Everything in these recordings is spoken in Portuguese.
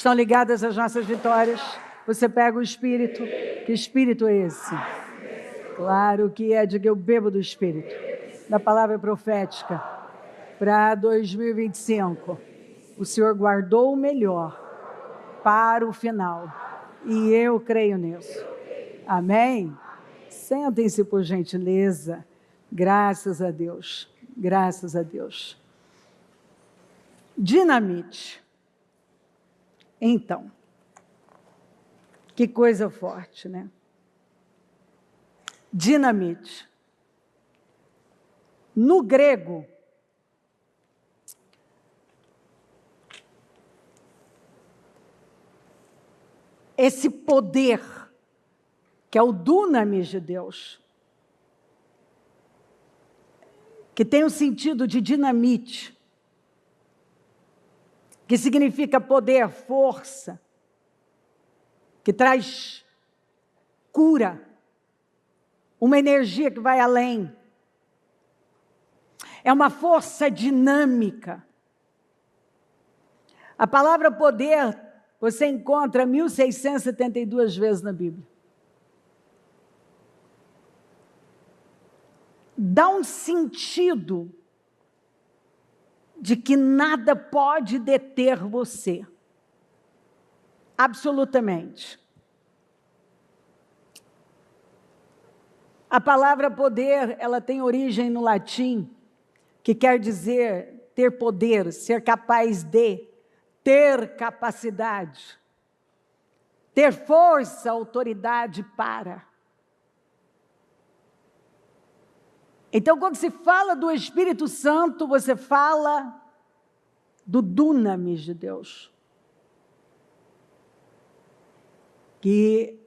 Estão ligadas às nossas vitórias? Você pega o Espírito. Que Espírito é esse? Claro que é, diga eu bebo do Espírito. Da palavra profética. Para 2025. O Senhor guardou o melhor para o final. E eu creio nisso. Amém? Sentem-se por gentileza. Graças a Deus. Graças a Deus. Dinamite. Então, que coisa forte, né? Dinamite. No grego, esse poder, que é o dunamis de Deus, que tem o sentido de dinamite, que significa poder, força, que traz cura, uma energia que vai além. É uma força dinâmica. A palavra poder você encontra 1672 vezes na Bíblia. Dá um sentido de que nada pode deter você. Absolutamente. A palavra poder, ela tem origem no latim, que quer dizer ter poder, ser capaz de, ter capacidade, ter força, autoridade para. Então, quando se fala do Espírito Santo, você fala do dunamis de Deus, que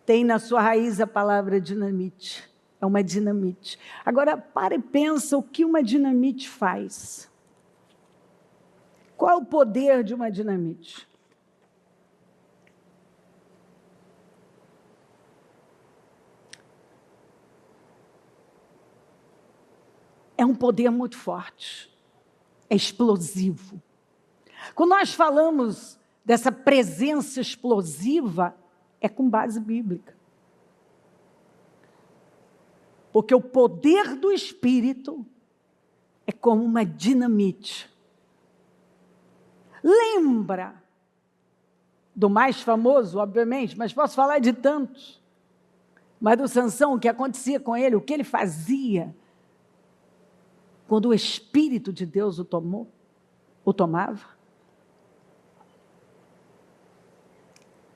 tem na sua raiz a palavra dinamite. É uma dinamite. Agora, para e pensa o que uma dinamite faz. Qual é o poder de uma dinamite? É um poder muito forte. É explosivo. Quando nós falamos dessa presença explosiva, é com base bíblica. Porque o poder do Espírito é como uma dinamite. Lembra do mais famoso, obviamente, mas posso falar de tantos. Mas do Sansão, o que acontecia com ele, o que ele fazia quando o Espírito de Deus o tomava.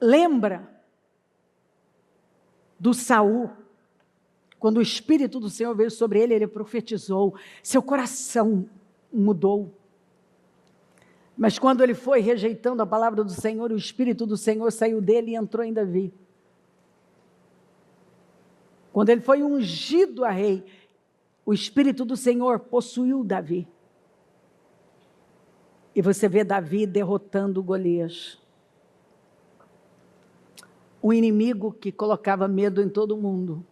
Lembra do Saul, quando o Espírito do Senhor veio sobre ele, ele profetizou, seu coração mudou. Mas quando ele foi rejeitando a palavra do Senhor, o Espírito do Senhor saiu dele e entrou em Davi. Quando ele foi ungido a rei, o Espírito do Senhor possuiu Davi. E você vê Davi derrotando Golias. Um inimigo que colocava medo em todo mundo.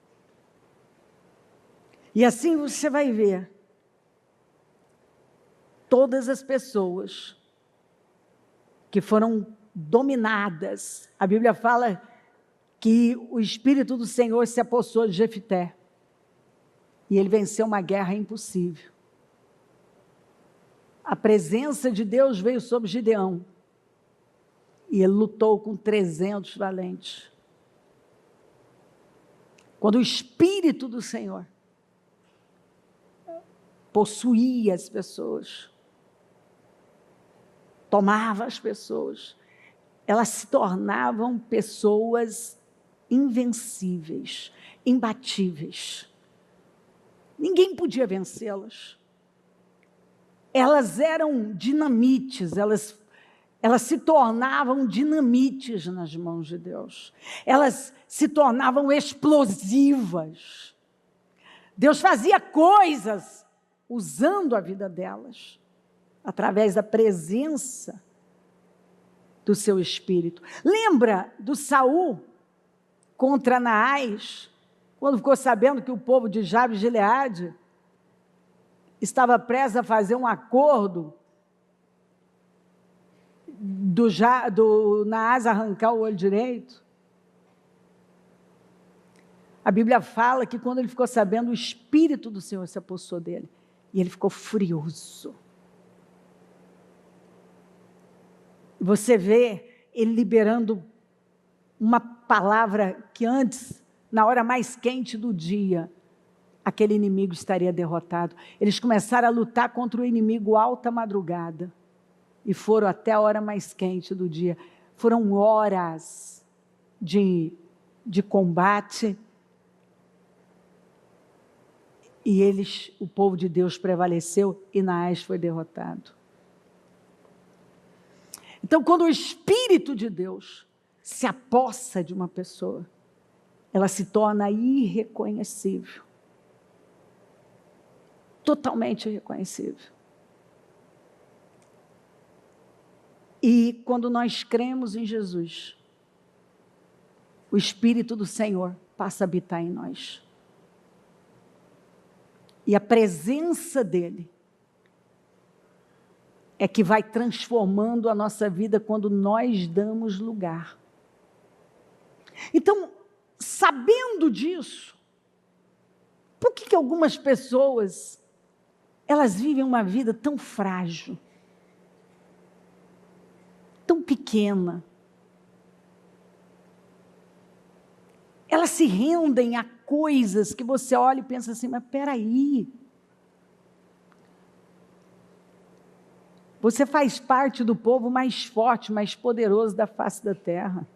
E assim você vai ver todas as pessoas que foram dominadas. A Bíblia fala que o Espírito do Senhor se apossou de Jefté. E ele venceu uma guerra impossível. A presença de Deus veio sobre Gideão. E ele lutou com 300 valentes. Quando o Espírito do Senhor possuía as pessoas, tomava as pessoas, elas se tornavam pessoas invencíveis, imbatíveis. Ninguém podia vencê-las. Elas eram dinamites, elas se tornavam dinamites nas mãos de Deus. Elas se tornavam explosivas. Deus fazia coisas usando a vida delas, através da presença do seu Espírito. Lembra do Saul contra Naás, quando ficou sabendo que o povo de Jabes de Gileade estava prestes a fazer um acordo do Naás arrancar o olho direito. A Bíblia fala que quando ele ficou sabendo, o Espírito do Senhor se apossou dele. E ele ficou furioso. Você vê ele liberando uma palavra que antes, na hora mais quente do dia, aquele inimigo estaria derrotado. Eles começaram a lutar contra o inimigo alta madrugada. E foram até a hora mais quente do dia. Foram horas de combate. E o povo de Deus prevaleceu e Naás foi derrotado. Então, quando o Espírito de Deus se apossa de uma pessoa, ela se torna irreconhecível. Totalmente irreconhecível. E quando nós cremos em Jesus, o Espírito do Senhor passa a habitar em nós. E a presença dele é que vai transformando a nossa vida quando nós damos lugar. Então, sabendo disso, por que algumas pessoas, elas vivem uma vida tão frágil, tão pequena? Elas se rendem a coisas que você olha e pensa assim, mas espera aí. Você faz parte do povo mais forte, mais poderoso da face da terra.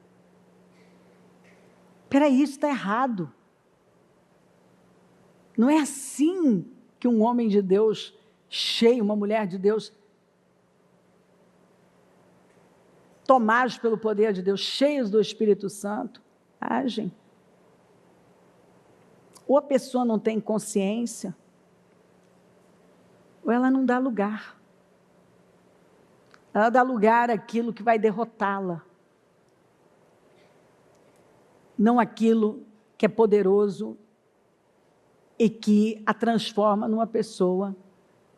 Espera aí, isso está errado. Não é assim que um homem de Deus cheio, uma mulher de Deus, tomados pelo poder de Deus, cheios do Espírito Santo, agem. Ou a pessoa não tem consciência, ou ela não dá lugar. Ela dá lugar àquilo que vai derrotá-la. Não aquilo que é poderoso e que a transforma numa pessoa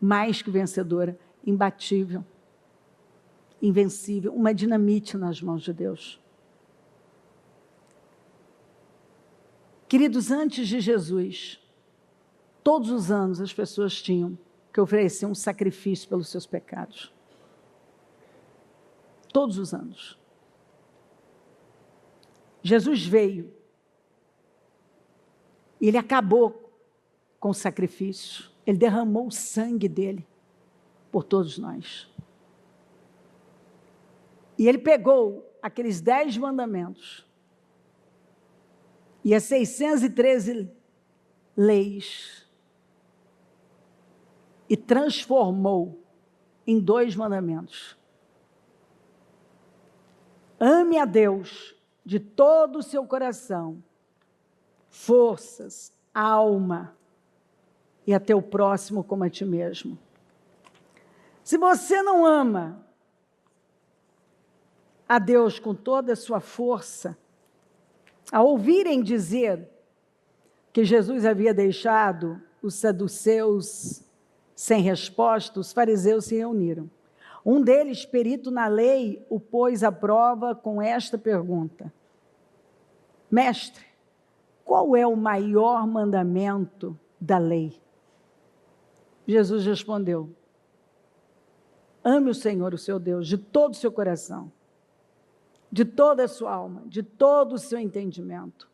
mais que vencedora, imbatível, invencível, uma dinamite nas mãos de Deus. Queridos, antes de Jesus, todos os anos as pessoas tinham que oferecer um sacrifício pelos seus pecados. Todos os anos. Jesus veio. E ele acabou com o sacrifício. Ele derramou o sangue dele por todos nós. E ele pegou aqueles 10 mandamentos e as 613 leis e transformou em 2 mandamentos. Ame a Deus de todo o seu coração, forças, alma, e a teu próximo como a ti mesmo. Se você não ama a Deus com toda a sua força, ao ouvirem dizer que Jesus havia deixado os saduceus sem resposta, os fariseus se reuniram. Um deles, perito na lei, o pôs à prova com esta pergunta: Mestre, qual é o maior mandamento da lei? Jesus respondeu: ame o Senhor, o seu Deus, de todo o seu coração, de toda a sua alma, de todo o seu entendimento.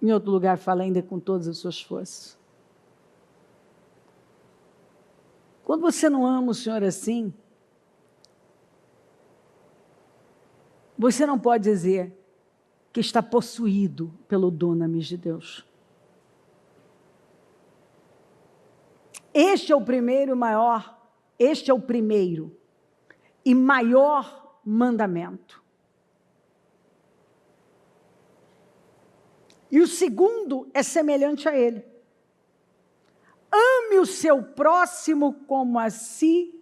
Em outro lugar fala ainda com todas as suas forças. Quando você não ama o Senhor assim, você não pode dizer que está possuído pelo dunamis de Deus. Este é o primeiro e maior mandamento. E o segundo é semelhante a ele. Ame o seu próximo como a si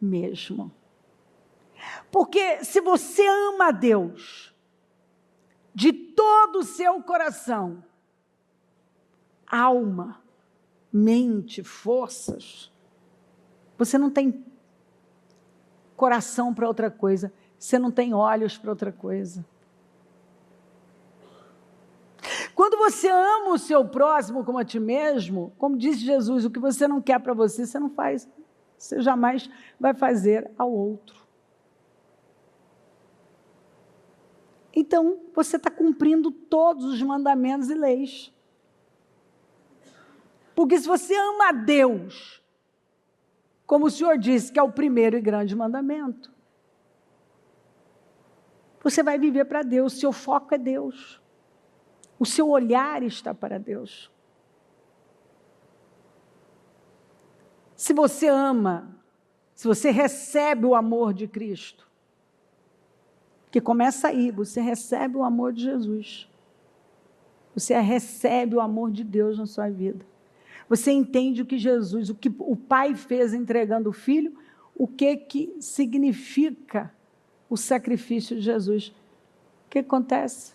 mesmo. Porque se você ama a Deus de todo o seu coração, alma, mente, forças, você não tem coração para outra coisa, você não tem olhos para outra coisa. Quando você ama o seu próximo como a ti mesmo, como disse Jesus, o que você não quer para você, você não faz, você jamais vai fazer ao outro. Então, você está cumprindo todos os mandamentos e leis. Porque se você ama a Deus, como o Senhor disse que é o primeiro e grande mandamento, você vai viver para Deus, seu foco é Deus. O seu olhar está para Deus. Se você ama, se você recebe o amor de Cristo, que começa aí, você recebe o amor de Jesus. Você recebe o amor de Deus na sua vida. Você entende o que Jesus, o que o Pai fez entregando o Filho, o que significa o sacrifício de Jesus. O que acontece?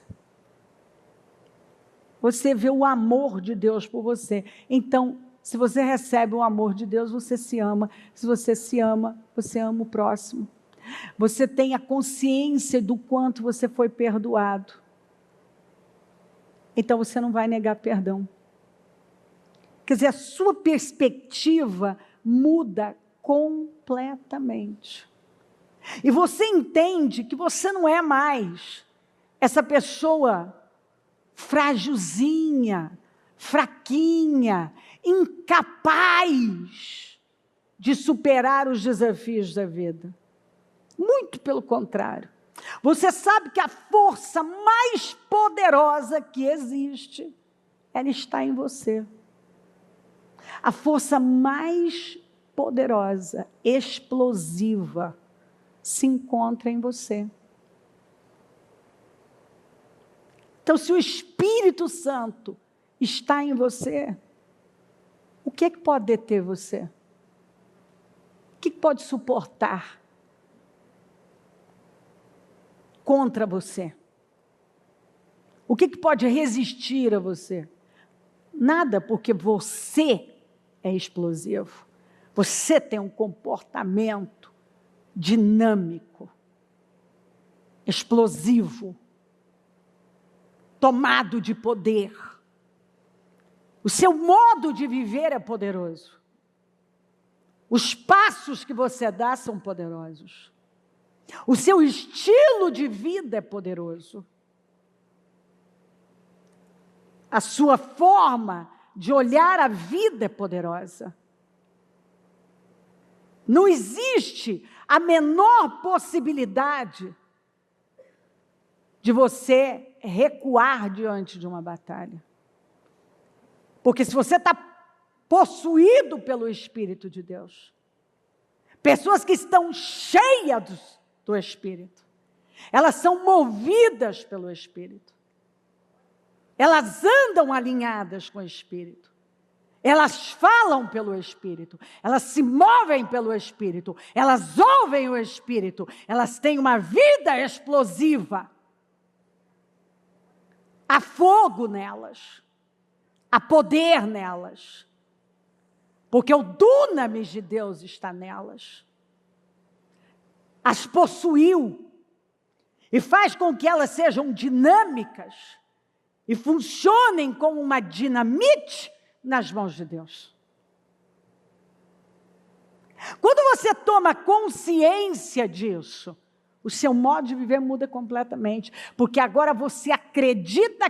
Você vê o amor de Deus por você. Então, se você recebe o amor de Deus, você se ama. Se você se ama, você ama o próximo. Você tem a consciência do quanto você foi perdoado. Então, você não vai negar perdão. Quer dizer, a sua perspectiva muda completamente. E você entende que você não é mais essa pessoa frágilzinha, fraquinha, incapaz de superar os desafios da vida. Muito pelo contrário. Você sabe que a força mais poderosa que existe, ela está em você. A força mais poderosa, explosiva, se encontra em você. Então, se o Espírito Santo está em você, o que é que pode deter você? O que pode suportar contra você? O que pode resistir a você? Nada, porque você é explosivo. Você tem um comportamento dinâmico, explosivo, tomado de poder. O seu modo de viver é poderoso. Os passos que você dá são poderosos. O seu estilo de vida é poderoso. A sua forma de olhar a vida é poderosa. Não existe a menor possibilidade de você recuar diante de uma batalha. Porque se você está possuído pelo Espírito de Deus, pessoas que estão cheias do Espírito, elas são movidas pelo Espírito, elas andam alinhadas com o Espírito, elas falam pelo Espírito, elas se movem pelo Espírito, elas ouvem o Espírito, elas têm uma vida explosiva. Há fogo nelas, há poder nelas, porque o dunamis de Deus está nelas. As possuiu e faz com que elas sejam dinâmicas e funcionem como uma dinamite nas mãos de Deus. Quando você toma consciência disso, o seu modo de viver muda completamente, porque agora você acredita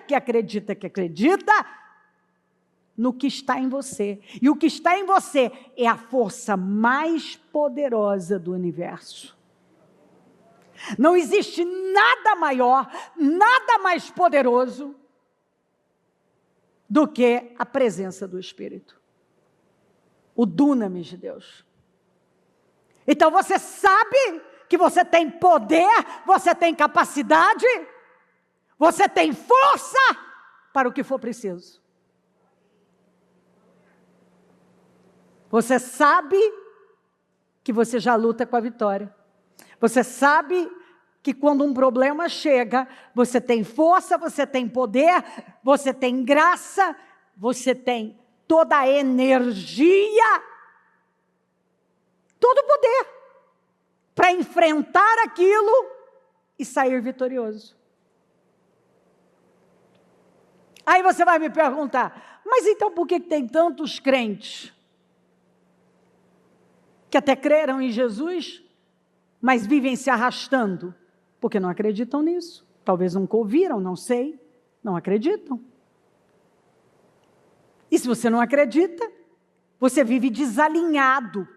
no que está em você. E o que está em você é a força mais poderosa do universo. Não existe nada maior, nada mais poderoso do que a presença do Espírito. O dunamis de Deus. Então você sabe que você tem poder, você tem capacidade, você tem força para o que for preciso. Você sabe que você já luta com a vitória. Você sabe que quando um problema chega, você tem força, você tem poder, você tem graça, você tem toda a energia, todo o poder para enfrentar aquilo e sair vitorioso. Aí você vai me perguntar, mas então por que tem tantos crentes que até creram em Jesus, mas vivem se arrastando? Porque não acreditam nisso. Talvez nunca ouviram, não sei, não acreditam. E se você não acredita, você vive desalinhado.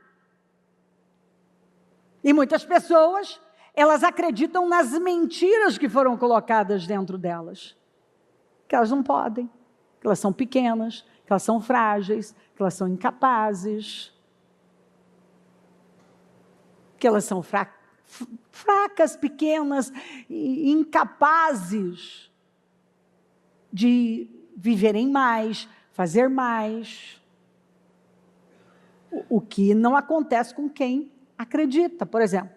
E muitas pessoas, elas acreditam nas mentiras que foram colocadas dentro delas. Que elas não podem, que elas são pequenas, que elas são frágeis, que elas são incapazes, que elas são fracas, pequenas e incapazes de viverem mais, fazer mais. O que não acontece com quem acredita. Por exemplo,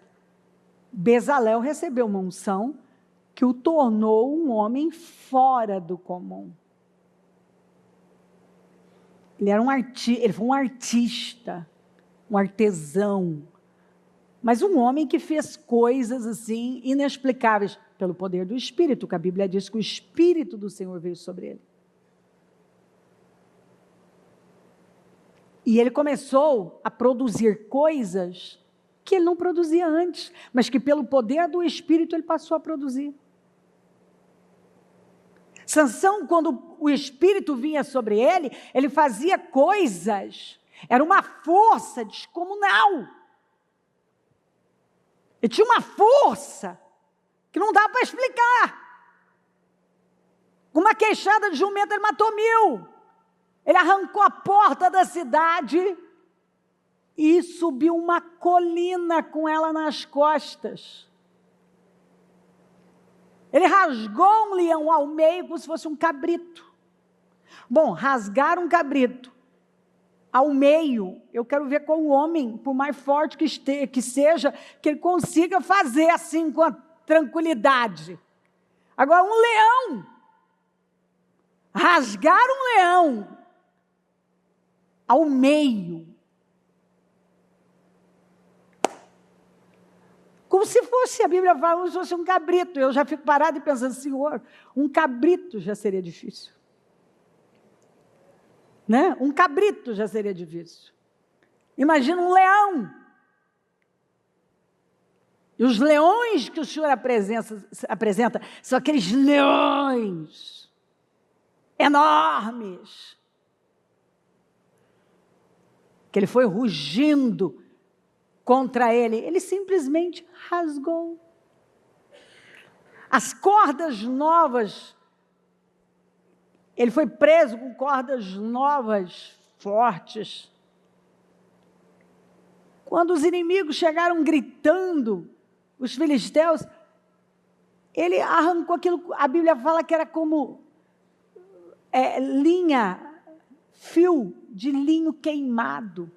Bezalel recebeu uma unção que o tornou um homem fora do comum. Ele foi um artista, um artesão, mas um homem que fez coisas assim inexplicáveis pelo poder do Espírito, que a Bíblia diz que o Espírito do Senhor veio sobre ele. E ele começou a produzir coisas que ele não produzia antes, mas que pelo poder do Espírito ele passou a produzir. Sansão, quando o Espírito vinha sobre ele, ele fazia coisas, era uma força descomunal. Ele tinha uma força que não dá para explicar. Com uma queixada de jumento ele matou 1000. Ele arrancou a porta da cidade e subiu uma colina com ela nas costas. Ele rasgou um leão ao meio como se fosse um cabrito. Bom, rasgar um cabrito ao meio, eu quero ver qual homem, por mais forte que seja, que ele consiga fazer assim com a tranquilidade. Agora, um leão, rasgar um leão ao meio, como se fosse, a Bíblia fala, como se fosse um cabrito. Eu já fico parado e pensando, Senhor, um cabrito já seria difícil. Né? Um cabrito já seria difícil. Imagina um leão. E os leões que o Senhor apresenta são aqueles leões enormes, que ele foi rugindo contra ele, ele simplesmente rasgou. As cordas novas, ele foi preso com cordas novas, fortes. Quando os inimigos chegaram gritando, os filisteus, ele arrancou aquilo, a Bíblia fala que era como fio de linho queimado.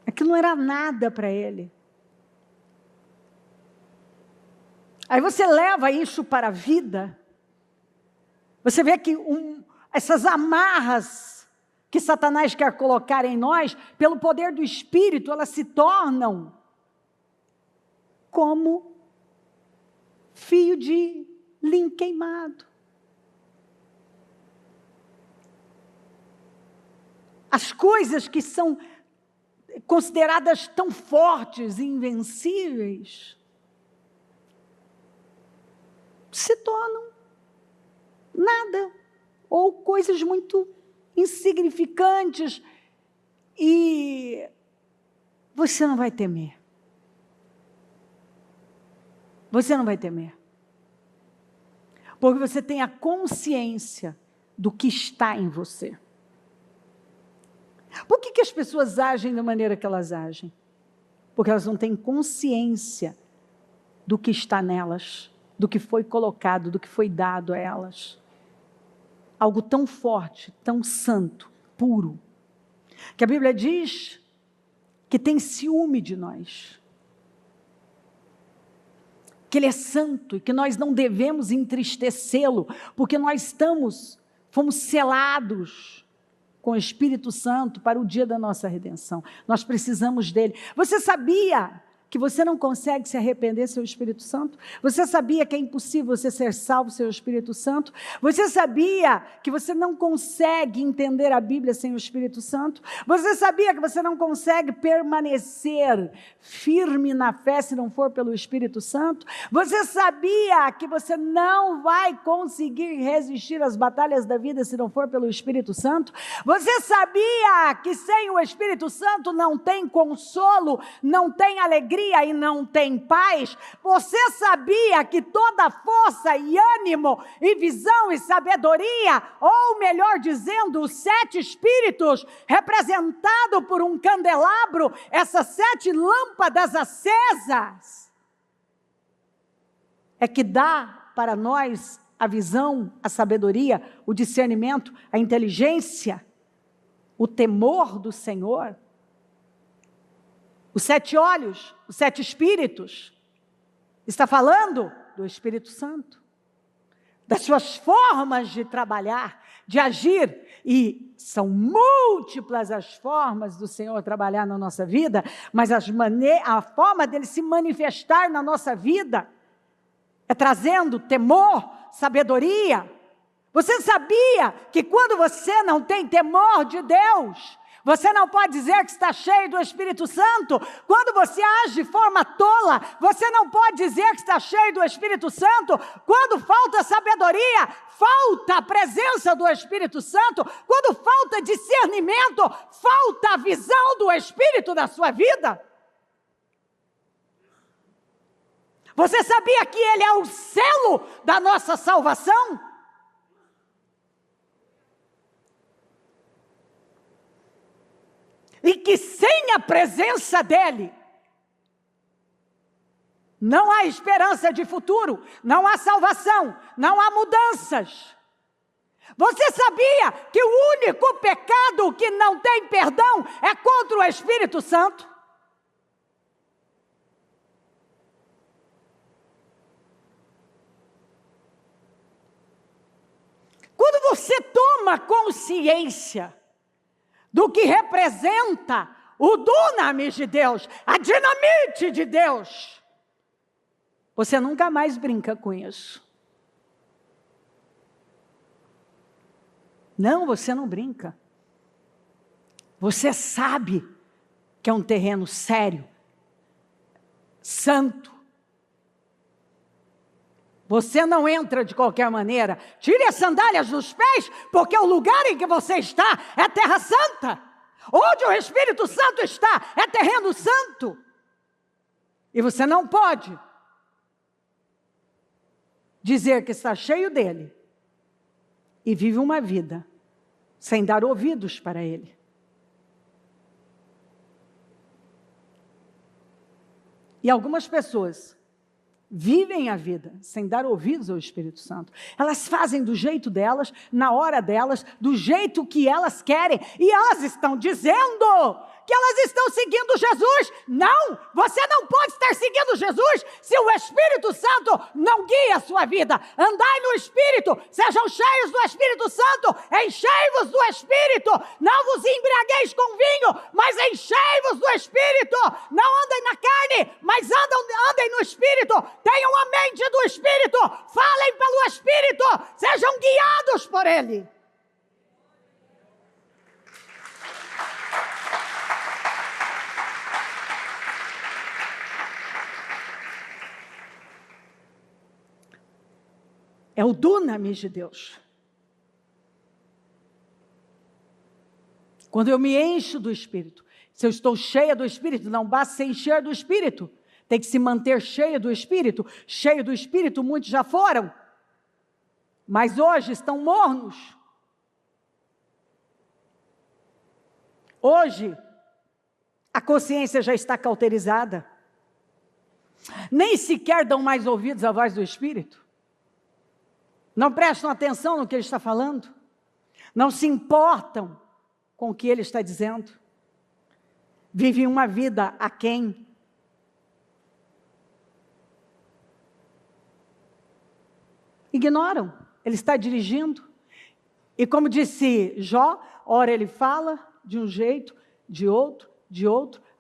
Aquilo não era nada para ele. Aí você leva isso para a vida, você vê que essas amarras que Satanás quer colocar em nós, pelo poder do Espírito, elas se tornam como fio de linho queimado. As coisas que são consideradas tão fortes e invencíveis, se tornam nada, ou coisas muito insignificantes, e você não vai temer. Você não vai temer. Porque você tem a consciência do que está em você. Por que as pessoas agem da maneira que elas agem? Porque elas não têm consciência do que está nelas, do que foi colocado, do que foi dado a elas. Algo tão forte, tão santo, puro, que a Bíblia diz que tem ciúme de nós, que Ele é santo e que nós não devemos entristecê-lo, porque nós fomos selados com o Espírito Santo para o dia da nossa redenção. Nós precisamos dele. Você sabia que você não consegue se arrepender sem o Espírito Santo? Você sabia que é impossível você ser salvo sem o Espírito Santo? Você sabia que você não consegue entender a Bíblia sem o Espírito Santo? Você sabia que você não consegue permanecer firme na fé se não for pelo Espírito Santo? Você sabia que você não vai conseguir resistir às batalhas da vida se não for pelo Espírito Santo? Você sabia que sem o Espírito Santo não tem consolo, não tem alegria e não tem paz? Você sabia que toda força e ânimo e visão e sabedoria, ou melhor dizendo, os 7 espíritos representado por um candelabro, essas 7 lâmpadas acesas, é que dá para nós a visão, a sabedoria, o discernimento, a inteligência, o temor do Senhor? Os 7 olhos, os 7 espíritos, está falando do Espírito Santo, das suas formas de trabalhar, de agir, e são múltiplas as formas do Senhor trabalhar na nossa vida, mas a forma dele se manifestar na nossa vida é trazendo temor, sabedoria. Você sabia que quando você não tem temor de Deus, você não pode dizer que está cheio do Espírito Santo? Quando você age de forma tola, você não pode dizer que está cheio do Espírito Santo? Quando falta sabedoria, falta a presença do Espírito Santo? Quando falta discernimento, falta a visão do Espírito da sua vida? Você sabia que Ele é o selo da nossa salvação? E que sem a presença dEle, não há esperança de futuro, não há salvação, não há mudanças. Você sabia que o único pecado que não tem perdão é contra o Espírito Santo? Quando você toma consciência do que representa o dunamis de Deus, a dinamite de Deus, você nunca mais brinca com isso. Não, você não brinca. Você sabe que é um terreno sério, santo. Você não entra de qualquer maneira. Tire as sandálias dos pés, porque o lugar em que você está é terra santa. Onde o Espírito Santo está é terreno santo. E você não pode dizer que está cheio dele e vive uma vida sem dar ouvidos para ele. E algumas pessoas vivem a vida sem dar ouvidos ao Espírito Santo. Elas fazem do jeito delas, na hora delas, do jeito que elas querem, e elas estão dizendo que elas estão seguindo Jesus. Não, você não pode estar seguindo Jesus se o Espírito Santo não guia a sua vida. Andai no Espírito, sejam cheios do Espírito Santo, enchei-vos do Espírito, não vos embriagueis com vinho, mas enchei-vos do Espírito. Não andem na carne, mas andem no Espírito, tenham a mente do Espírito, falem pelo Espírito, sejam guiados por Ele. É o dunamis de Deus. Quando eu me encho do Espírito, se eu estou cheia do Espírito, não basta se encher do Espírito, tem que se manter cheia do Espírito. Cheio do Espírito, muitos já foram, mas hoje estão mornos. Hoje, a consciência já está cauterizada. Nem sequer dão mais ouvidos à voz do Espírito. Não prestam atenção no que ele está falando. Não se importam com o que ele está dizendo. Vivem uma vida aquém. Ignoram. Ele está dirigindo. E como disse Jó, ora ele fala de um jeito, de outro,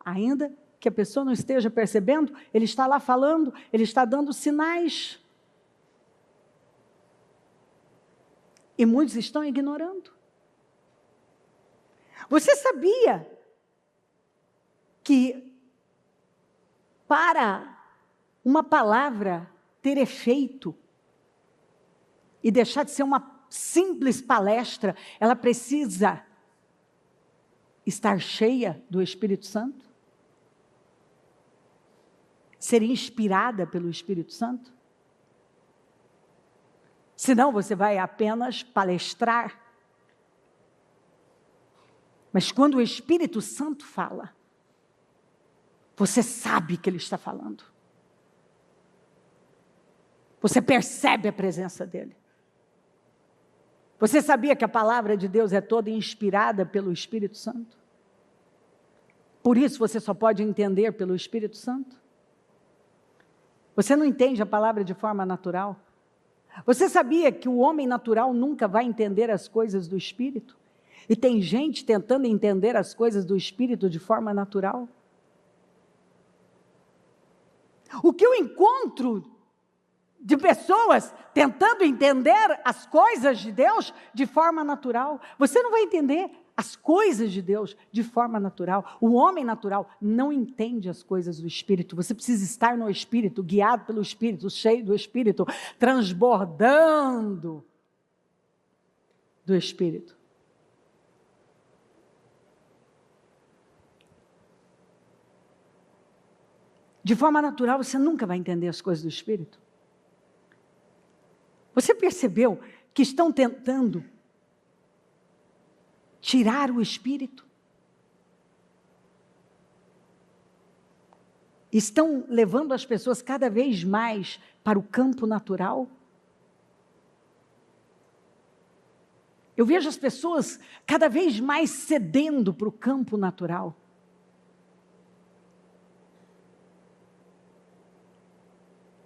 ainda que a pessoa não esteja percebendo, ele está lá falando, ele está dando sinais. E muitos estão ignorando. Você sabia que para uma palavra ter efeito e deixar de ser uma simples palestra, ela precisa estar cheia do Espírito Santo? Ser inspirada pelo Espírito Santo? Senão você vai apenas palestrar. Mas quando o Espírito Santo fala, você sabe que ele está falando. Você percebe a presença dele. Você sabia que a palavra de Deus é toda inspirada pelo Espírito Santo? Por isso você só pode entender pelo Espírito Santo? Você não entende a palavra de forma natural? Você sabia que o homem natural nunca vai entender as coisas do Espírito? E tem gente tentando entender as coisas do Espírito de forma natural? O que eu encontro de pessoas tentando entender as coisas de Deus de forma natural. Você não vai entender as coisas de Deus de forma natural. O homem natural não entende as coisas do Espírito. Você precisa estar no Espírito, guiado pelo Espírito, cheio do Espírito, transbordando do Espírito. De forma natural, você nunca vai entender as coisas do Espírito. Você percebeu que estão tentando tirar o Espírito? Estão levando as pessoas cada vez mais para o campo natural? Eu vejo as pessoas cada vez mais cedendo para o campo natural.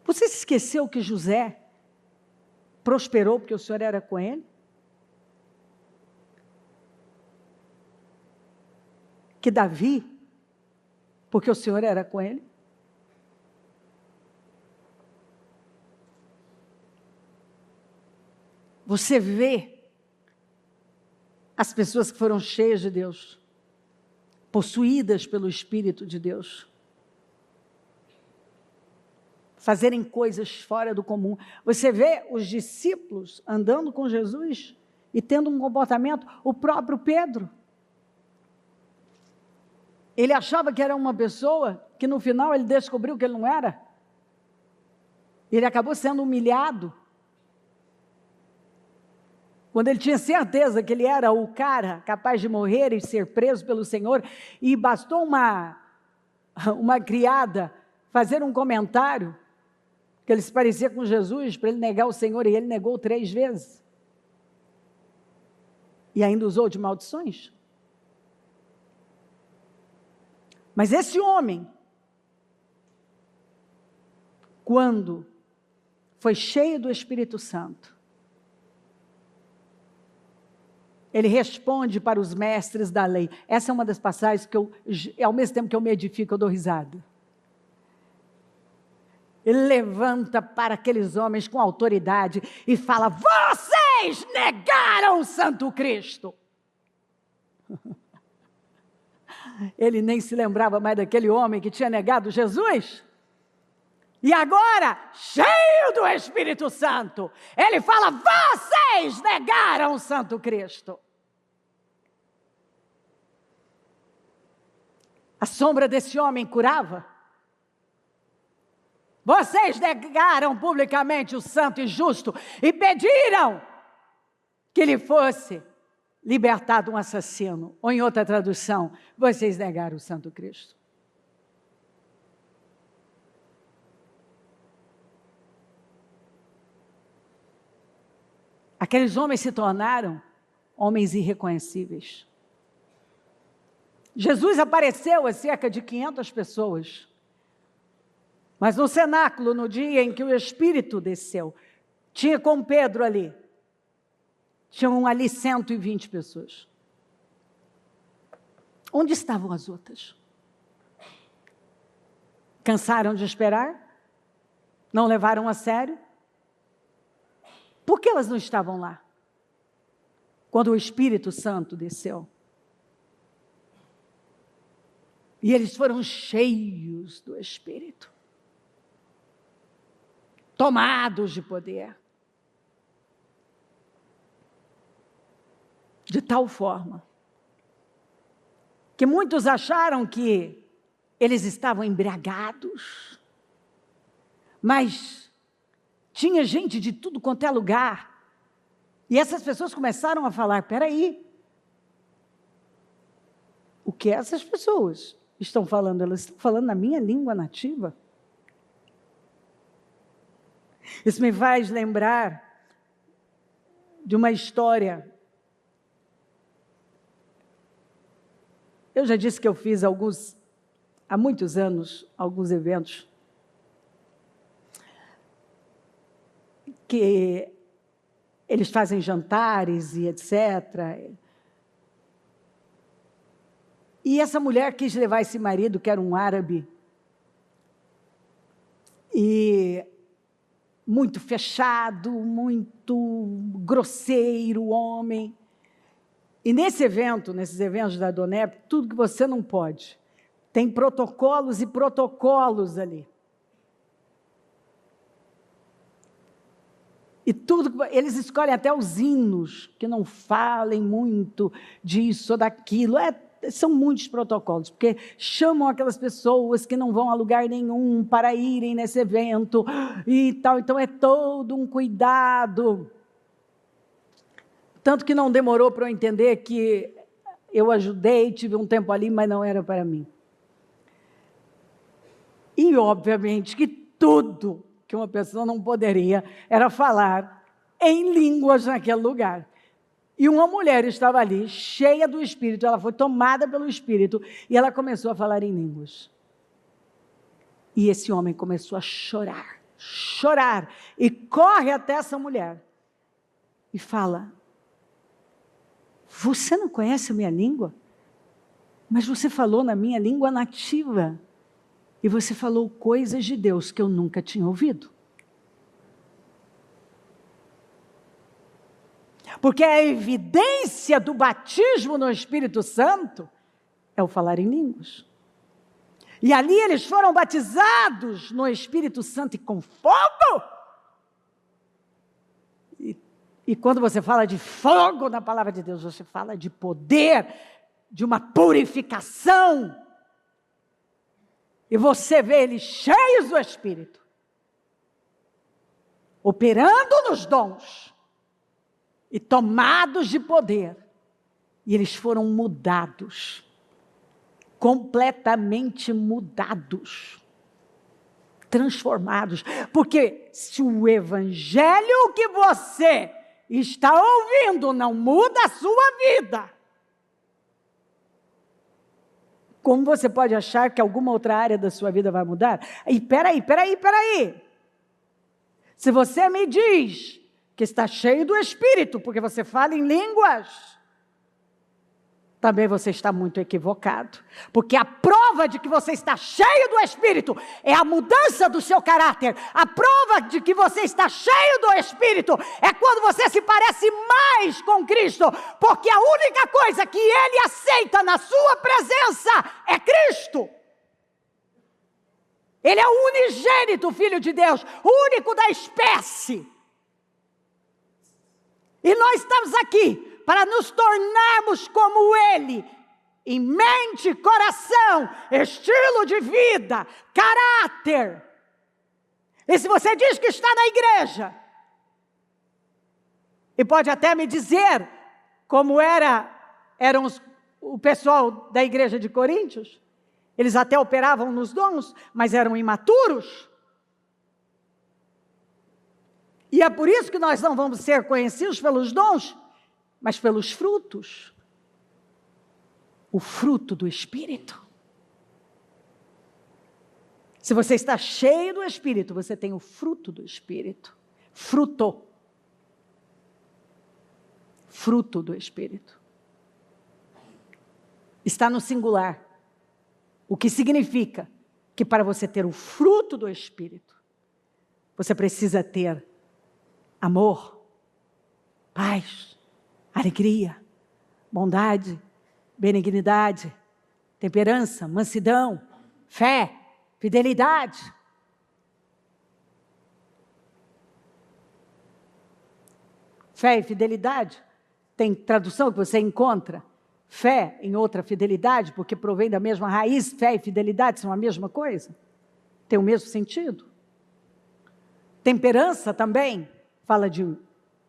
Você se esqueceu que José prosperou porque o Senhor era com ele? Que Davi, porque o Senhor era com ele? Você vê as pessoas que foram cheias de Deus, possuídas pelo Espírito de Deus, fazerem coisas fora do comum. Você vê os discípulos andando com Jesus e tendo um comportamento, o próprio Pedro. Ele achava que era uma pessoa que no final ele descobriu que ele não era. Ele acabou sendo humilhado. Quando ele tinha certeza que ele era o cara capaz de morrer e ser preso pelo Senhor, e bastou uma criada fazer um comentário, que ele se parecia com Jesus, para ele negar o Senhor, e ele negou 3 vezes. E ainda usou de maldições. Mas esse homem, quando foi cheio do Espírito Santo, ele responde para os mestres da lei. Essa é uma das passagens que ao mesmo tempo que eu me edifico, eu dou risada. Ele levanta para aqueles homens com autoridade e fala: vocês negaram o Santo Cristo. Ele nem se lembrava mais daquele homem que tinha negado Jesus. E agora, cheio do Espírito Santo, ele fala: vocês negaram o Santo Cristo. A sombra desse homem curava. Vocês negaram publicamente o santo e justo e pediram que lhe fosse libertado um assassino. Ou em outra tradução, vocês negaram o Santo Cristo. Aqueles homens se tornaram homens irreconhecíveis. Jesus apareceu a cerca de 500 pessoas. Mas no cenáculo, no dia em que o Espírito desceu, tinha com Pedro ali Tinham ali 120 pessoas. Onde estavam as outras? Cansaram de esperar? Não levaram a sério? Por que elas não estavam lá? Quando o Espírito Santo desceu. E eles foram cheios do Espírito. Tomados de poder. De tal forma que muitos acharam que eles estavam embriagados, mas tinha gente de tudo quanto é lugar, e essas pessoas começaram a falar, espera aí, o que essas pessoas estão falando? Elas estão falando na minha língua nativa? Isso me faz lembrar de uma história. Eu já disse que eu fiz há muitos anos, alguns eventos, que eles fazem jantares e etc. E essa mulher quis levar esse marido, que era um árabe, e muito fechado, muito grosseiro homem. E nesses eventos da Donep, tudo que você não pode. Tem protocolos e protocolos ali. E tudo, eles escolhem até os hinos, que não falem muito disso ou daquilo. São muitos protocolos, porque chamam aquelas pessoas que não vão a lugar nenhum para irem nesse evento e tal. Então é todo um cuidado. Tanto que não demorou para eu entender que eu ajudei, tive um tempo ali, mas não era para mim. E, obviamente, que tudo que uma pessoa não poderia era falar em línguas naquele lugar. E uma mulher estava ali, cheia do Espírito, ela foi tomada pelo Espírito, e ela começou a falar em línguas. E esse homem começou a chorar, e corre até essa mulher, e fala, você não conhece a minha língua? Mas você falou na minha língua nativa. E você falou coisas de Deus que eu nunca tinha ouvido. Porque a evidência do batismo no Espírito Santo é o falar em línguas. E ali eles foram batizados no Espírito Santo e com fogo. E quando você fala de fogo na palavra de Deus, você fala de poder, de uma purificação. E você vê eles cheios do Espírito, operando nos dons, e tomados de poder. E eles foram mudados, completamente mudados, transformados. Porque se o evangelho que você está ouvindo não muda a sua vida, como você pode achar que alguma outra área da sua vida vai mudar? E peraí. Se você me diz que está cheio do Espírito, porque você fala em línguas, também você está muito equivocado. Porque a prova de que você está cheio do Espírito é a mudança do seu caráter. A prova de que você está cheio do Espírito é quando você se parece mais com Cristo. Porque a única coisa que Ele aceita na sua presença é Cristo. Ele é o unigênito Filho de Deus, o único da espécie. E nós estamos aqui para nos tornarmos como Ele, em mente, coração, estilo de vida, caráter. E se você diz que está na igreja, e pode até me dizer como eram o pessoal da igreja de Coríntios, eles até operavam nos dons, mas eram imaturos. E é por isso que nós não vamos ser conhecidos pelos dons, mas pelos frutos. O fruto do Espírito. Se você está cheio do Espírito, você tem o fruto do Espírito. Fruto. fruto do Espírito. Está no singular, o que significa que para você ter o fruto do Espírito, você precisa ter amor, paz, alegria, bondade, benignidade, temperança, mansidão, fé, fidelidade. Fé e fidelidade, tem tradução que você encontra. Fé em outra fidelidade, porque provém da mesma raiz, fé e fidelidade são a mesma coisa. Tem o mesmo sentido. Temperança também, fala de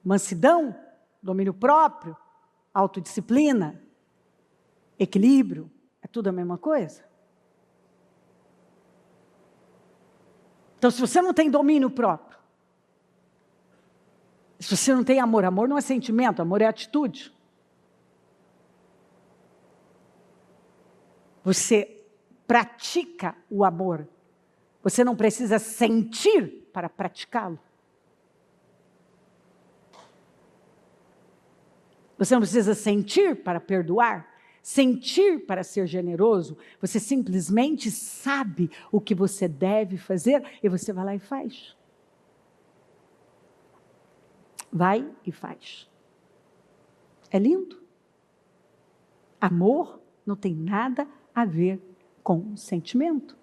mansidão, domínio próprio, autodisciplina, equilíbrio, é tudo a mesma coisa. Então, se você não tem domínio próprio, se você não tem amor, amor não é sentimento, amor é atitude. Você pratica o amor. Você não precisa sentir para praticá-lo. Você não precisa sentir para perdoar, sentir para ser generoso. Você simplesmente sabe o que você deve fazer e você vai lá e faz. Vai e faz. É lindo. Amor não tem nada a ver com sentimento.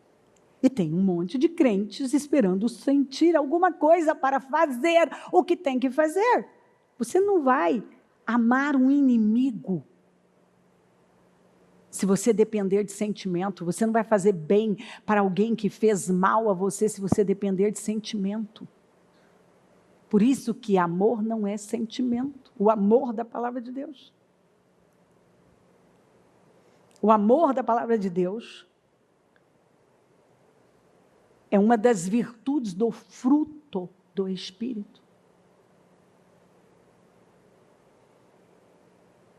E tem um monte de crentes esperando sentir alguma coisa para fazer o que tem que fazer. Você não vai amar um inimigo se você depender de sentimento. Você não vai fazer bem para alguém que fez mal a você se você depender de sentimento. Por isso que amor não é sentimento. O amor da palavra de Deus. O amor da palavra de Deus é uma das virtudes do fruto do Espírito.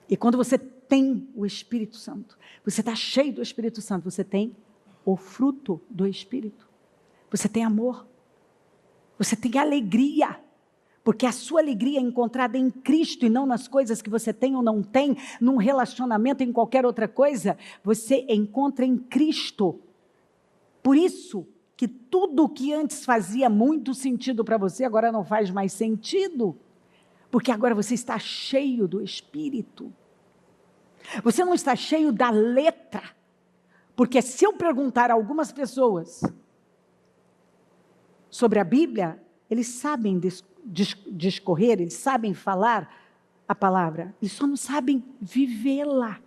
E quando você tem o Espírito Santo, você está cheio do Espírito Santo, você tem o fruto do Espírito. Você tem amor. Você tem alegria. Porque a sua alegria é encontrada em Cristo e não nas coisas que você tem ou não tem, num relacionamento, em qualquer outra coisa. Você encontra em Cristo. Por isso que tudo que antes fazia muito sentido para você, agora não faz mais sentido. Porque agora você está cheio do Espírito. Você não está cheio da letra. Porque se eu perguntar a algumas pessoas sobre a Bíblia, eles sabem discorrer, eles sabem falar a palavra, eles só não sabem vivê-la.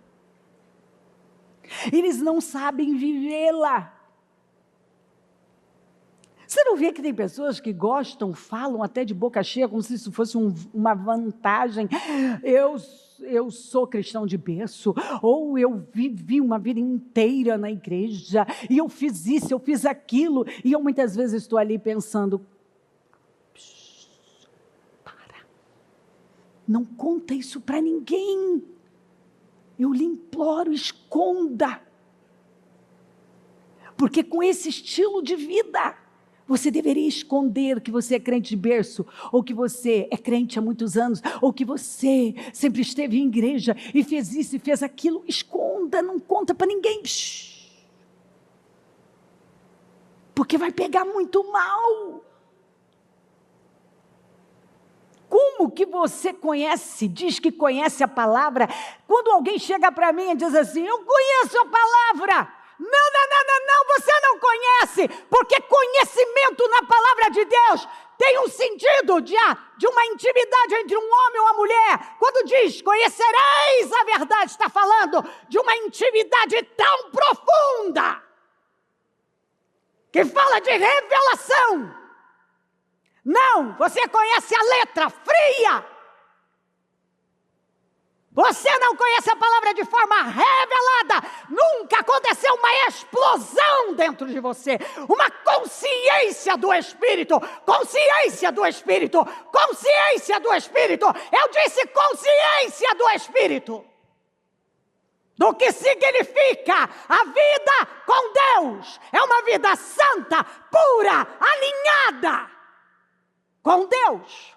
Eles não sabem vivê-la. Você não vê que tem pessoas que gostam, falam até de boca cheia, como se isso fosse uma vantagem. Eu sou cristão de berço, ou eu vivi uma vida inteira na igreja, e eu fiz isso, eu fiz aquilo, e eu muitas vezes estou ali pensando, não conta isso para ninguém. Eu lhe imploro, esconda. Porque com esse estilo de vida, você deveria esconder que você é crente de berço, ou que você é crente há muitos anos, ou que você sempre esteve em igreja e fez isso e fez aquilo. Esconda, não conta para ninguém. Porque vai pegar muito mal. Como que você conhece, diz que conhece a palavra, quando alguém chega para mim e diz assim, eu conheço a palavra. Não, você não conhece, porque conhecimento na palavra de Deus tem um sentido de uma intimidade entre um homem e uma mulher. Quando diz, conhecereis a verdade, está falando de uma intimidade tão profunda, que fala de revelação. Não, você conhece a letra fria. Você não conhece a palavra de forma revelada. Nunca aconteceu uma explosão dentro de você. Uma consciência do Espírito. Consciência do Espírito. Consciência do Espírito. Eu disse consciência do Espírito. Do que significa a vida com Deus. É uma vida santa, pura, alinhada com Deus.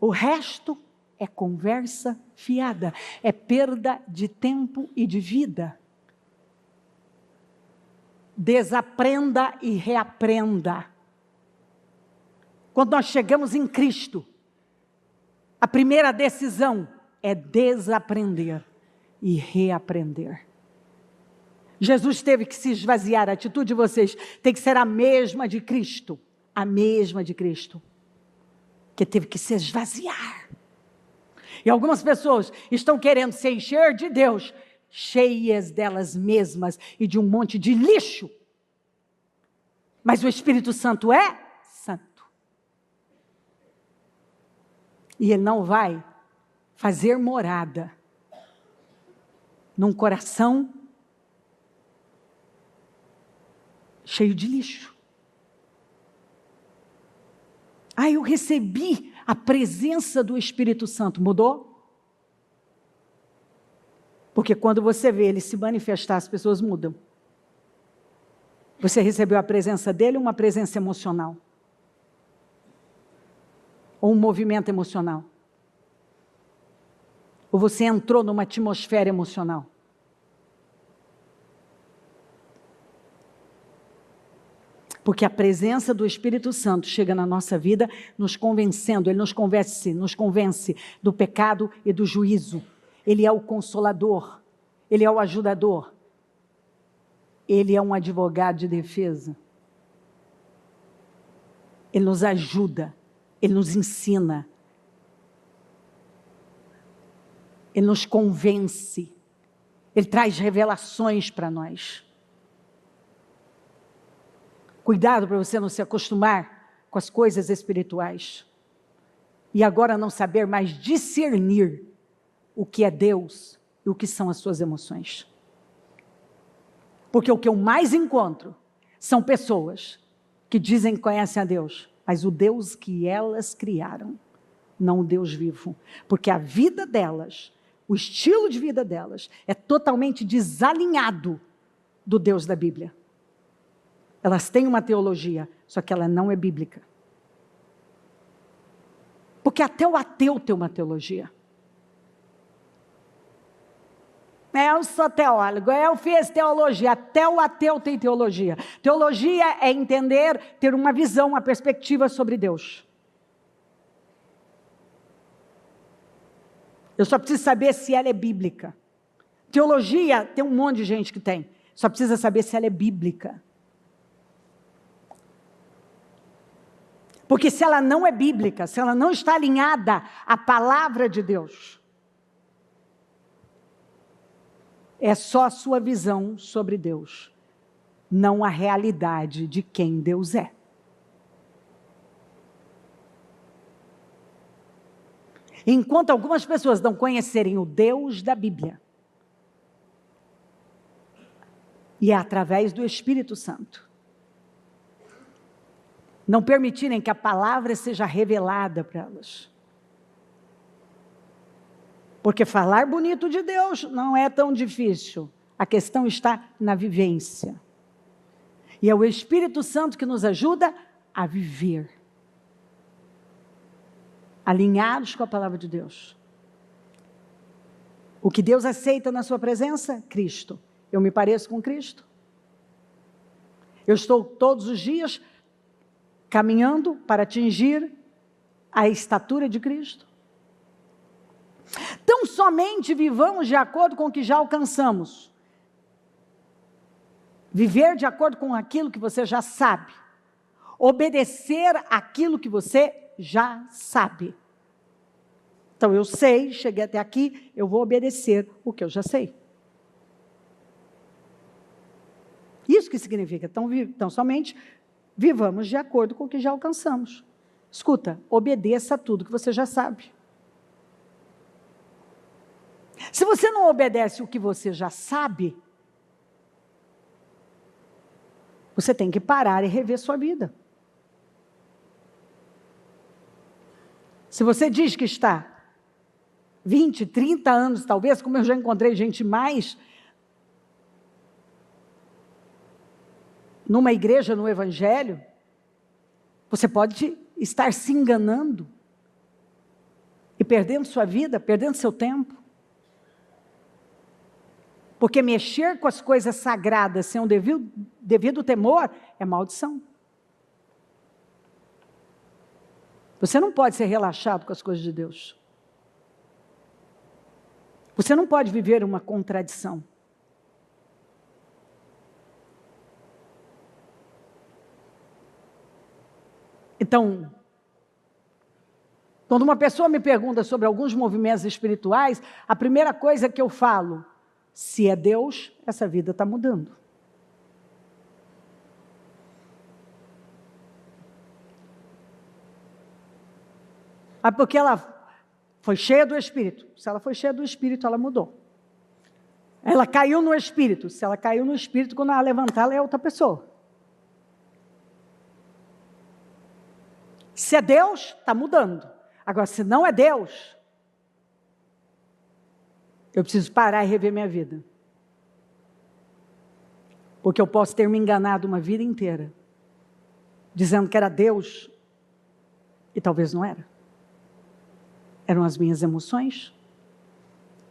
O resto é conversa fiada, é perda de tempo e de vida. Desaprenda e reaprenda. Quando nós chegamos em Cristo, a primeira decisão é desaprender e reaprender. Jesus teve que se esvaziar, a atitude de vocês tem que ser a mesma de Cristo. A mesma de Cristo. Que teve que se esvaziar. E algumas pessoas estão querendo se encher de Deus, cheias delas mesmas e de um monte de lixo. Mas o Espírito Santo é santo. E ele não vai fazer morada num coração cheio de lixo. Eu recebi a presença do Espírito Santo. Mudou? Porque quando você vê ele se manifestar, as pessoas mudam. Você recebeu a presença dele, uma presença emocional. Ou um movimento emocional. Ou você entrou numa atmosfera emocional. Porque a presença do Espírito Santo chega na nossa vida, nos convencendo, ele nos convence do pecado e do juízo. Ele é o consolador, ele é o ajudador, ele é um advogado de defesa. Ele nos ajuda, ele nos ensina, ele nos convence, ele traz revelações para nós. Cuidado para você não se acostumar com as coisas espirituais. E agora não saber mais discernir o que é Deus e o que são as suas emoções. Porque o que eu mais encontro são pessoas que dizem que conhecem a Deus, mas o Deus que elas criaram, não o Deus vivo. Porque a vida delas, o estilo de vida delas, é totalmente desalinhado do Deus da Bíblia. Elas têm uma teologia, só que ela não é bíblica. Porque até o ateu tem uma teologia. Eu sou teólogo, eu fiz teologia, até o ateu tem teologia. Teologia é entender, ter uma visão, uma perspectiva sobre Deus. Eu só preciso saber se ela é bíblica. Teologia tem um monte de gente que tem, só precisa saber se ela é bíblica. Porque se ela não é bíblica, se ela não está alinhada à palavra de Deus, é só a sua visão sobre Deus, não a realidade de quem Deus é. Enquanto algumas pessoas não conhecerem o Deus da Bíblia, e é através do Espírito Santo, não permitirem que a palavra seja revelada para elas. Porque falar bonito de Deus não é tão difícil. A questão está na vivência. E é o Espírito Santo que nos ajuda a viver. Alinhados com a palavra de Deus. O que Deus aceita na sua presença? Cristo. Eu me pareço com Cristo. Eu estou todos os dias caminhando para atingir a estatura de Cristo. Então somente vivamos de acordo com o que já alcançamos. Viver de acordo com aquilo que você já sabe. Obedecer aquilo que você já sabe. Então eu sei, cheguei até aqui, eu vou obedecer o que eu já sei. Isso que significa, então somente vivamos de acordo com o que já alcançamos. Escuta, obedeça a tudo que você já sabe. Se você não obedece o que você já sabe, você tem que parar e rever sua vida. Se você diz que está 20, 30 anos, talvez, como eu já encontrei gente mais, numa igreja, no evangelho, você pode estar se enganando. perdendo sua vida, perdendo seu tempo. Porque mexer com as coisas sagradas sem um devido temor é maldição. Você não pode ser relaxado com as coisas de Deus. Você não pode viver uma contradição. Então, quando uma pessoa me pergunta sobre alguns movimentos espirituais, a primeira coisa que eu falo, se é Deus, essa vida está mudando. Porque ela foi cheia do Espírito. Se ela foi cheia do Espírito, ela mudou. Ela caiu no Espírito. Se ela caiu no Espírito, quando ela levantar, ela é outra pessoa. Se é Deus, está mudando. Agora, se não é Deus, eu preciso parar e rever minha vida. Porque eu posso ter me enganado uma vida inteira, dizendo que era Deus, e talvez não era. Eram as minhas emoções.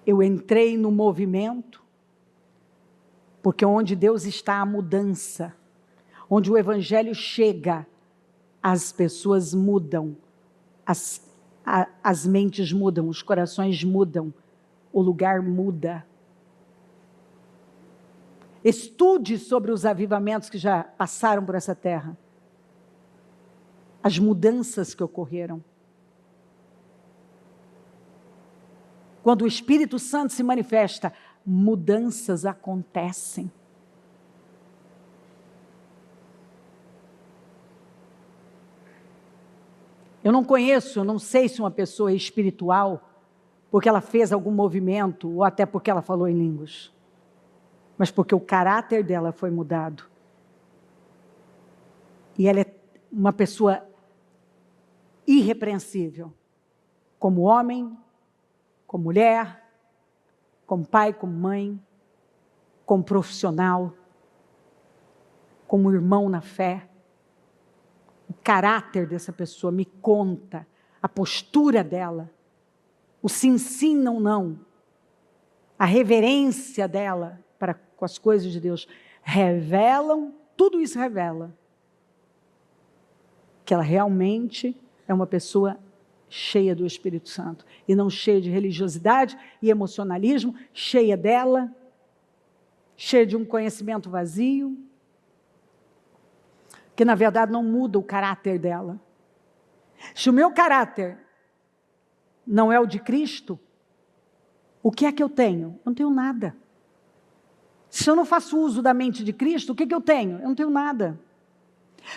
Eu entrei no movimento, porque onde Deus está, há mudança. Onde o Evangelho chega, as pessoas mudam, as mentes mudam, os corações mudam, o lugar muda. Estude sobre os avivamentos que já passaram por essa terra, as mudanças que ocorreram. Quando o Espírito Santo se manifesta, mudanças acontecem. Eu não sei se uma pessoa é espiritual porque ela fez algum movimento ou até porque ela falou em línguas, mas porque o caráter dela foi mudado. E ela é uma pessoa irrepreensível, como homem, como mulher, como pai, como mãe, como profissional, como irmão na fé. O caráter dessa pessoa me conta, a postura dela, o sim, não, não, a reverência dela para com as coisas de Deus, revelam, tudo isso revela que ela realmente é uma pessoa cheia do Espírito Santo, e não cheia de religiosidade e emocionalismo, cheia dela, cheia de um conhecimento vazio, que na verdade não muda o caráter dela. Se o meu caráter não é o de Cristo, o que é que eu tenho? Eu não tenho nada. Se eu não faço uso da mente de Cristo, o que eu tenho? Eu não tenho nada.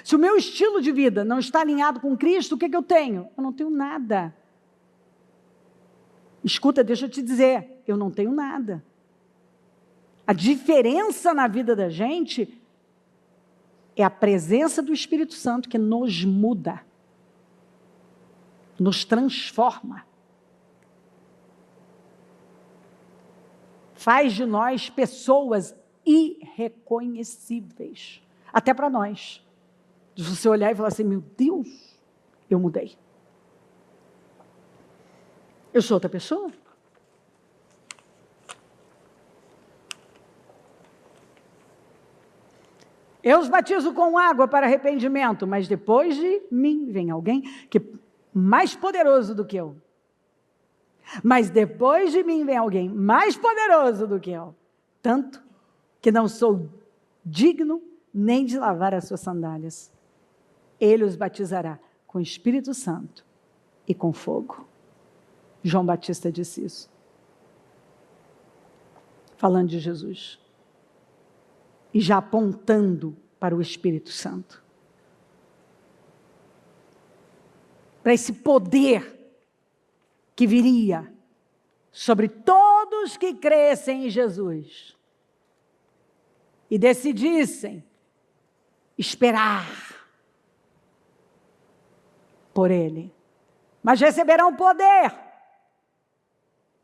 Se o meu estilo de vida não está alinhado com Cristo, o que eu tenho? Eu não tenho nada. Escuta, deixa eu te dizer, eu não tenho nada. A diferença na vida da gente é a presença do Espírito Santo que nos muda, nos transforma. Faz de nós pessoas irreconhecíveis, até para nós. Se você olhar e falar assim, meu Deus, eu mudei. Eu sou outra pessoa. Eu os batizo com água para arrependimento, mas depois de mim vem alguém que mais poderoso do que eu. Mas depois de mim vem alguém mais poderoso do que eu. Tanto que não sou digno nem de lavar as suas sandálias. Ele os batizará com o Espírito Santo e com fogo. João Batista disse isso. Falando de Jesus. E já apontando para o Espírito Santo. Para esse poder que viria sobre todos que crescem em Jesus e decidissem esperar por Ele. Mas receberão poder.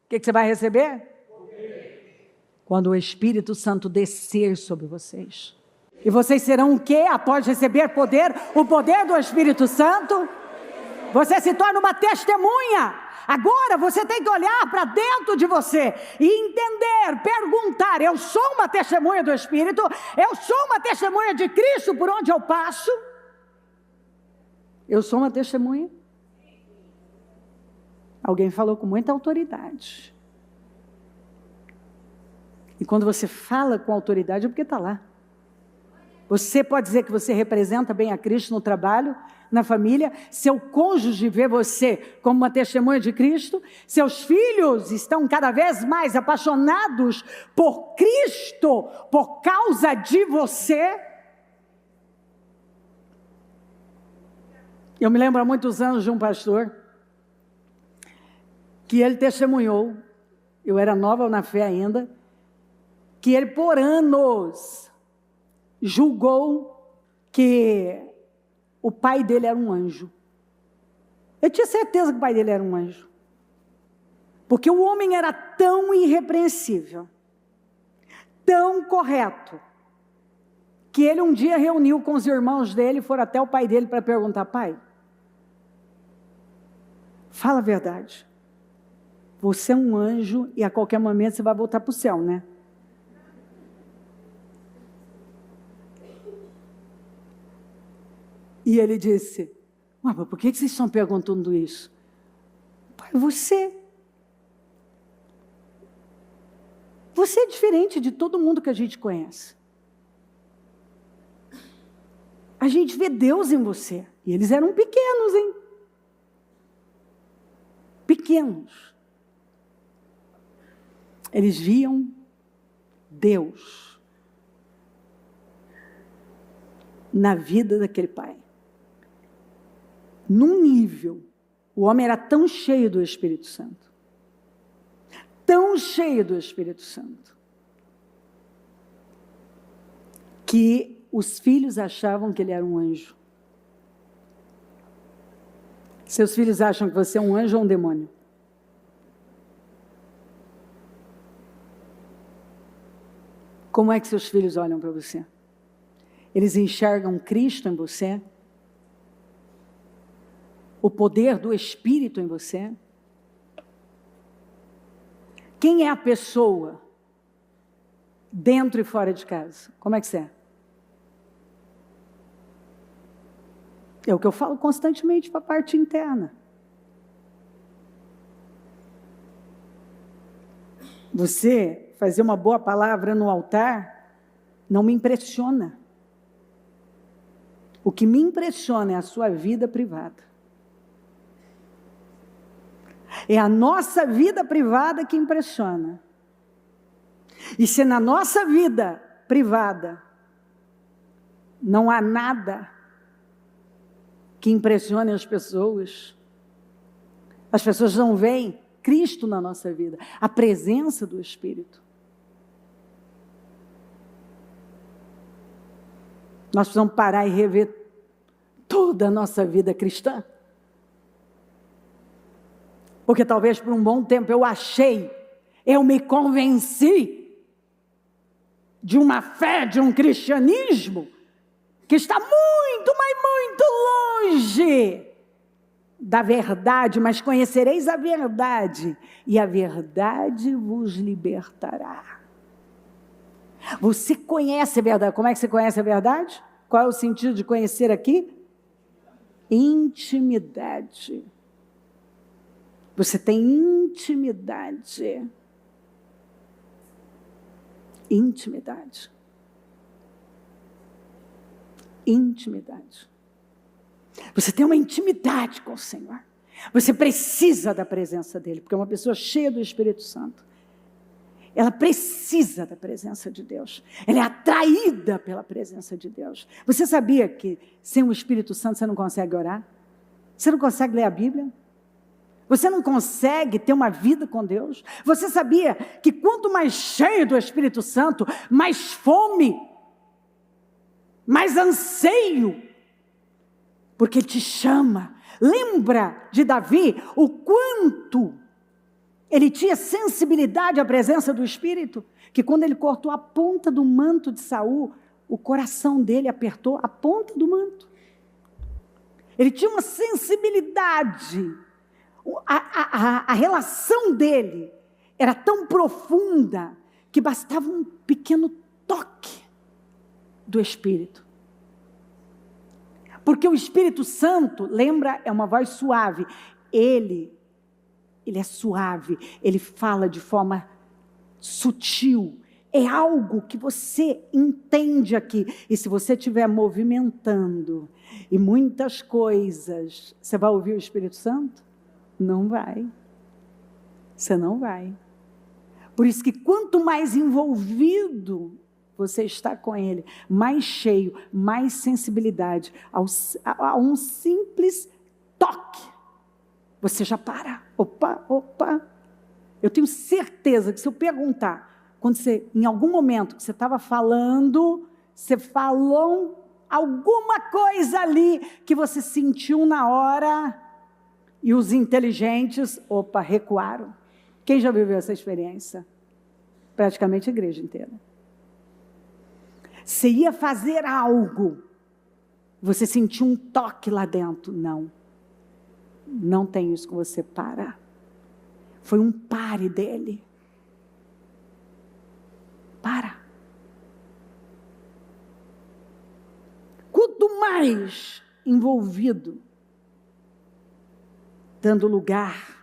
O que você vai receber? Poder. Quando o Espírito Santo descer sobre vocês. E vocês serão o quê? Após receber poder, o poder do Espírito Santo? Você se torna uma testemunha. Agora você tem que olhar para dentro de você e entender, perguntar: eu sou uma testemunha do Espírito? Eu sou uma testemunha de Cristo por onde eu passo? Eu sou uma testemunha? Alguém falou com muita autoridade. E quando você fala com autoridade é porque está lá. Você pode dizer que você representa bem a Cristo no trabalho, na família, seu cônjuge vê você como uma testemunha de Cristo, seus filhos estão cada vez mais apaixonados por Cristo, por causa de você. Eu me lembro há muitos anos de um pastor, que ele testemunhou, eu era nova na fé ainda, que ele por anos julgou que o pai dele era um anjo. Eu tinha certeza que o pai dele era um anjo. Porque o homem era tão irrepreensível, tão correto, que ele um dia reuniu com os irmãos dele, foram até o pai dele para perguntar: pai, fala a verdade. Você é um anjo e a qualquer momento você vai voltar para o céu, né? E ele disse: mas por que vocês estão perguntando isso? Pai, você é diferente de todo mundo que a gente conhece. A gente vê Deus em você. E eles eram pequenos, hein? Pequenos. Eles viam Deus na vida daquele pai. Num nível, o homem era tão cheio do Espírito Santo, tão cheio do Espírito Santo, que os filhos achavam que ele era um anjo. Seus filhos acham que você é um anjo ou um demônio? Como é que seus filhos olham para você? Eles enxergam Cristo em você? O poder do Espírito em você? Quem é a pessoa dentro e fora de casa? Como é que você é? É o que eu falo constantemente para a parte interna. Você fazer uma boa palavra no altar não me impressiona. O que me impressiona é a sua vida privada. É a nossa vida privada que impressiona. E se na nossa vida privada não há nada que impressione as pessoas não veem Cristo na nossa vida, a presença do Espírito. Nós precisamos parar e rever toda a nossa vida cristã. Porque talvez por um bom tempo eu me convenci de uma fé, de um cristianismo que está muito, mas muito longe da verdade, mas conhecereis a verdade, e a verdade vos libertará. Você conhece a verdade. Como é que você conhece a verdade? Qual é o sentido de conhecer aqui? Intimidade. Você tem intimidade. Intimidade. Intimidade. Você tem uma intimidade com o Senhor. Você precisa da presença dEle, porque uma pessoa cheia do Espírito Santo, ela precisa da presença de Deus. Ela é atraída pela presença de Deus. Você sabia que sem o Espírito Santo você não consegue orar? Você não consegue ler a Bíblia? Você não consegue ter uma vida com Deus? Você sabia que quanto mais cheio do Espírito Santo, mais fome, mais anseio, porque Ele te chama. Lembra de Davi o quanto ele tinha sensibilidade à presença do Espírito? Que quando ele cortou a ponta do manto de Saul, o coração dele apertou a ponta do manto. Ele tinha uma sensibilidade. A relação dele era tão profunda que bastava um pequeno toque do Espírito. Porque o Espírito Santo, lembra, é uma voz suave. Ele é suave, ele fala de forma sutil. É algo que você entende aqui. E se você estiver movimentando e muitas coisas, você vai ouvir o Espírito Santo? Não vai. Você não vai. Por isso que quanto mais envolvido você está com ele, mais cheio, mais sensibilidade, a um simples toque, você já para. Opa. Eu tenho certeza que se eu perguntar, quando você, em algum momento que você estava falando, você falou alguma coisa ali que você sentiu na hora, e os inteligentes, recuaram. Quem já viveu essa experiência? Praticamente a igreja inteira. Você ia fazer algo, você sentiu um toque lá dentro. Não tem isso que você para. Foi um pare dele. Para. Quanto mais envolvido, dando lugar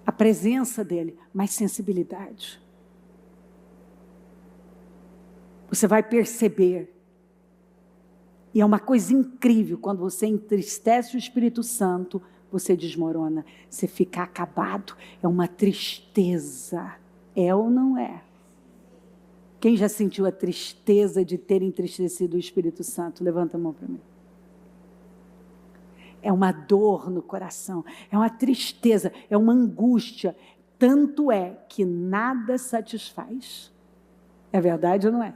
à presença dele, mais sensibilidade. Você vai perceber. E é uma coisa incrível, quando você entristece o Espírito Santo, você desmorona, você fica acabado, é uma tristeza, é ou não é? Quem já sentiu a tristeza de ter entristecido o Espírito Santo? Levanta a mão para mim. É uma dor no coração, é uma tristeza, é uma angústia, tanto é que nada satisfaz. É verdade ou não é?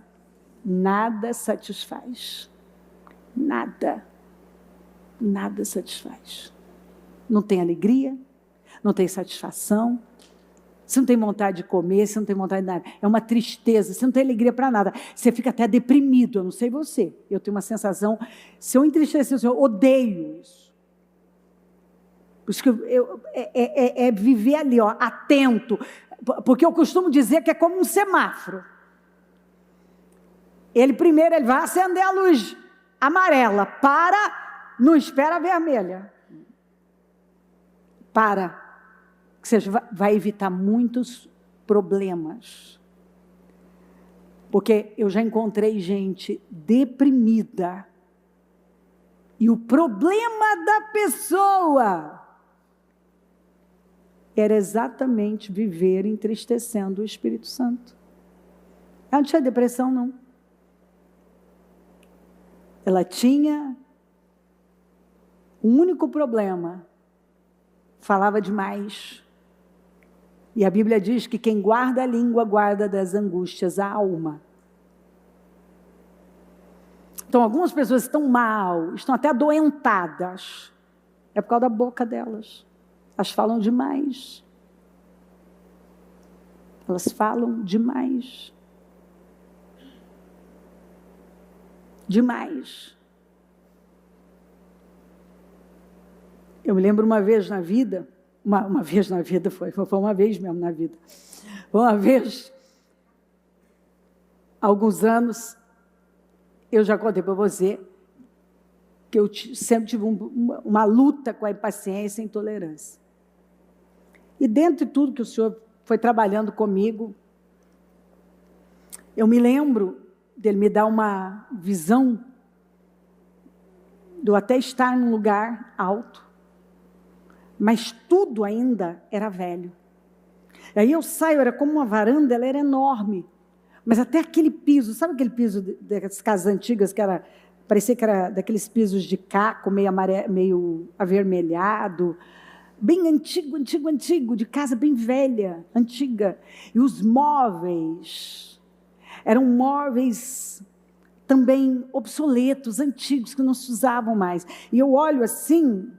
Nada satisfaz. Nada satisfaz. Não tem alegria, não tem satisfação, você não tem vontade de comer, você não tem vontade de nada, é uma tristeza, você não tem alegria para nada, você fica até deprimido. Eu não sei você, eu tenho uma sensação, se eu entristecer, eu odeio isso. Por isso que é viver ali, atento, porque eu costumo dizer que é como um semáforo. Primeiro ele vai acender a luz amarela, não espera a vermelha. Que você vai evitar muitos problemas. Porque eu já encontrei gente deprimida, e o problema da pessoa era exatamente viver entristecendo o Espírito Santo. Ela não tinha depressão, não. Ela tinha um único problema: falava demais. E a Bíblia diz que quem guarda a língua guarda das angústias a alma. Então, algumas pessoas estão mal, estão até adoentadas. É por causa da boca delas. Elas falam demais. Elas falam demais. Demais. Eu me lembro uma vez na vida, uma vez na vida, foi uma vez mesmo na vida. Uma vez, há alguns anos, eu já contei para você, que eu sempre tive uma luta com a impaciência e a intolerância. E dentro de tudo que o Senhor foi trabalhando comigo, eu me lembro dele me dar uma visão de eu até estar num lugar alto, mas tudo ainda era velho. E aí eu saio, era como uma varanda, ela era enorme, mas até aquele piso, sabe aquele piso das casas antigas, parecia que era daqueles pisos de caco, meio avermelhado, bem antigo, de casa bem velha, antiga. E os móveis eram móveis também obsoletos, antigos, que não se usavam mais. E eu olho assim,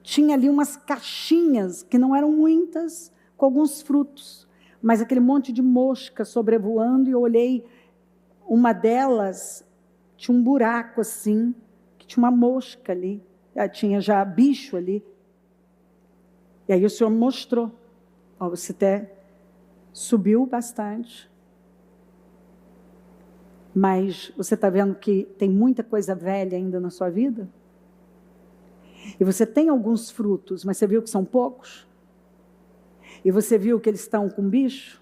tinha ali umas caixinhas, que não eram muitas, com alguns frutos, mas aquele monte de mosca sobrevoando, e eu olhei, uma delas tinha um buraco assim, que tinha uma mosca ali, tinha já bicho ali. E aí o Senhor me mostrou, ó, você até subiu bastante, mas você está vendo que tem muita coisa velha ainda na sua vida? E você tem alguns frutos, mas você viu que são poucos? E você viu que eles estão com bicho?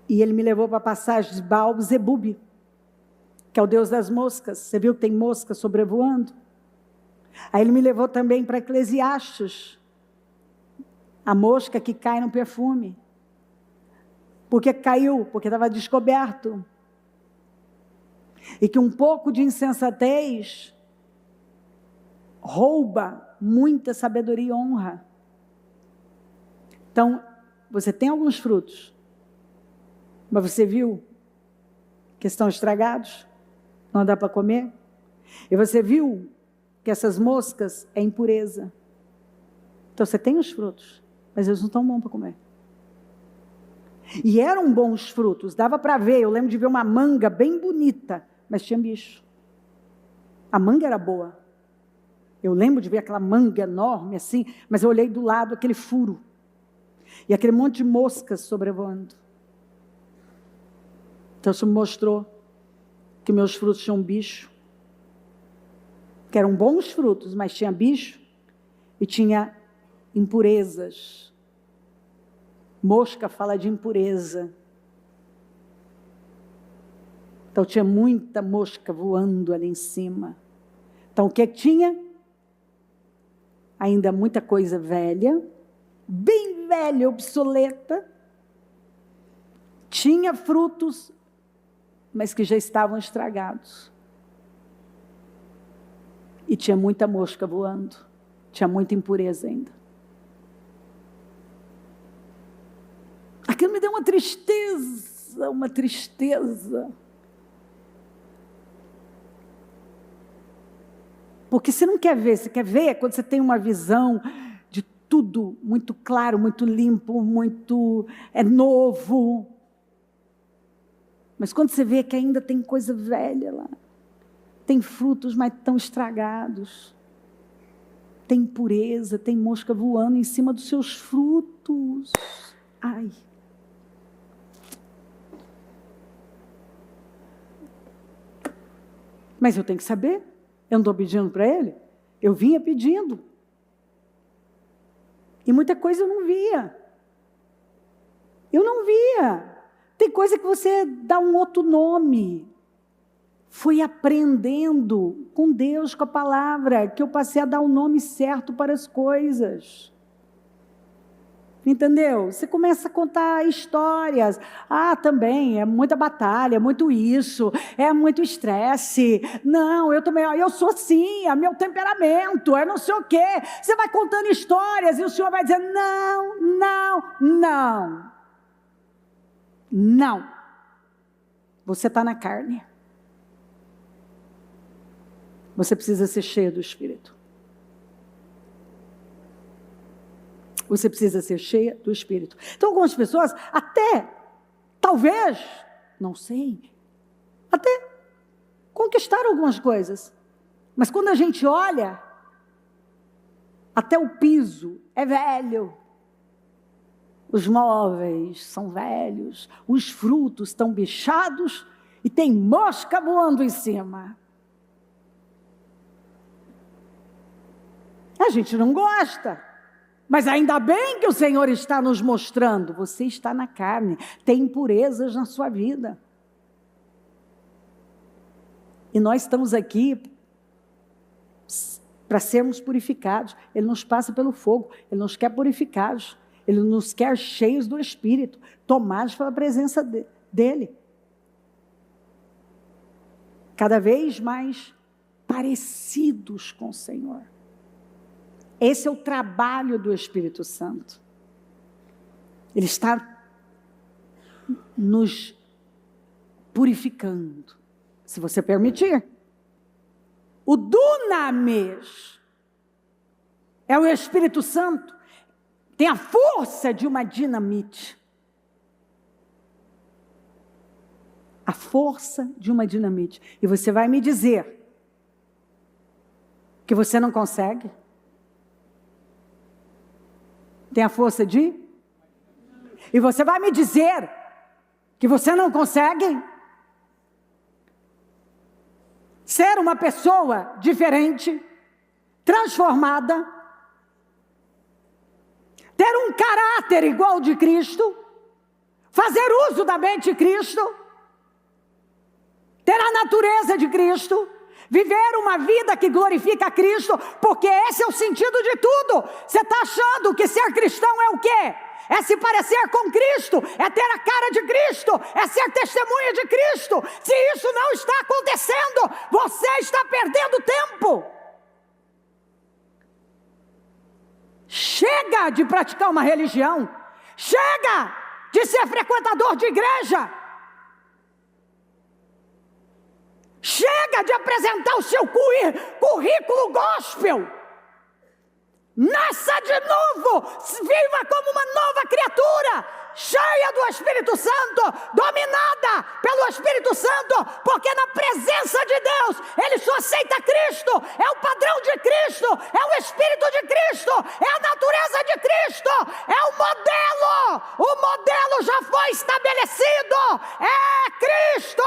E ele me levou para a passagem de Baal-zebub, que é o Deus das moscas. Você viu que tem mosca sobrevoando? Aí ele me levou também para Eclesiastes, a mosca que cai no perfume. Por que caiu? Porque estava descoberto. E que um pouco de insensatez rouba muita sabedoria e honra. Então, você tem alguns frutos, mas você viu que estão estragados, não dá para comer? E você viu que essas moscas é impureza. Então, você tem os frutos, mas eles não estão bons para comer. E eram bons frutos, dava para ver, eu lembro de ver uma manga bem bonita, mas tinha bicho. A manga era boa. Eu lembro de ver aquela manga enorme assim, mas eu olhei do lado, aquele furo. E aquele monte de moscas sobrevoando. Então, isso me mostrou que meus frutos tinham bicho. Que eram bons frutos, mas tinha bicho. E tinha impurezas. Mosca fala de impureza. Então, tinha muita mosca voando ali em cima. Então, o que tinha? Ainda muita coisa velha, bem velha, obsoleta. Tinha frutos, mas que já estavam estragados. E tinha muita mosca voando. Tinha muita impureza ainda. Aquilo me deu uma tristeza, uma tristeza. Porque você não quer ver, você quer ver quando você tem uma visão de tudo muito claro, muito limpo, muito novo. Mas quando você vê que ainda tem coisa velha lá, tem frutos, mas estão estragados, tem impureza, tem mosca voando em cima dos seus frutos. Ai. Mas eu tenho que saber. Eu não estou pedindo para ele? Eu vinha pedindo. E muita coisa eu não via. Eu não via. Tem coisa que você dá um outro nome. Fui aprendendo com Deus, com a palavra, que eu passei a dar o nome certo para as coisas. Entendeu? Você começa a contar histórias. Ah, também, é muita batalha, é muito isso, é muito estresse. Não, eu também, eu sou assim, é meu temperamento, é não sei o quê. Você vai contando histórias e o Senhor vai dizer, não, não, não. Não. Você está na carne. Você precisa ser cheio do Espírito. Você precisa ser cheia do Espírito. Então, algumas pessoas até, talvez, não sei, até conquistaram algumas coisas. Mas quando a gente olha, até o piso é velho. Os móveis são velhos, os frutos estão bichados e tem mosca voando em cima. A gente não gosta. Mas ainda bem que o Senhor está nos mostrando, você está na carne, tem impurezas na sua vida. E nós estamos aqui para sermos purificados. Ele nos passa pelo fogo, Ele nos quer purificados, Ele nos quer cheios do Espírito, tomados pela presença dEle. Cada vez mais parecidos com o Senhor. Esse é o trabalho do Espírito Santo. Ele está nos purificando, se você permitir. O dunamis é o Espírito Santo, tem a força de uma dinamite. A força de uma dinamite. E você vai me dizer que você não consegue? Tem a força de? E você vai me dizer que você não consegue ser uma pessoa diferente, transformada, ter um caráter igual ao de Cristo, fazer uso da mente de Cristo, ter a natureza de Cristo, viver uma vida que glorifica a Cristo, porque esse é o sentido de tudo. Você está achando que ser cristão é o quê? É se parecer com Cristo, é ter a cara de Cristo, é ser testemunha de Cristo. Se isso não está acontecendo, você está perdendo tempo. Chega de praticar uma religião, chega de ser frequentador de igreja, chega de apresentar o seu currículo gospel. Nasça de novo, viva como uma nova criatura, cheia do Espírito Santo, dominada pelo Espírito Santo, porque na presença de Deus, ele só aceita Cristo, é o padrão de Cristo, é o Espírito de Cristo, é a natureza de Cristo, é o modelo já foi estabelecido, é Cristo.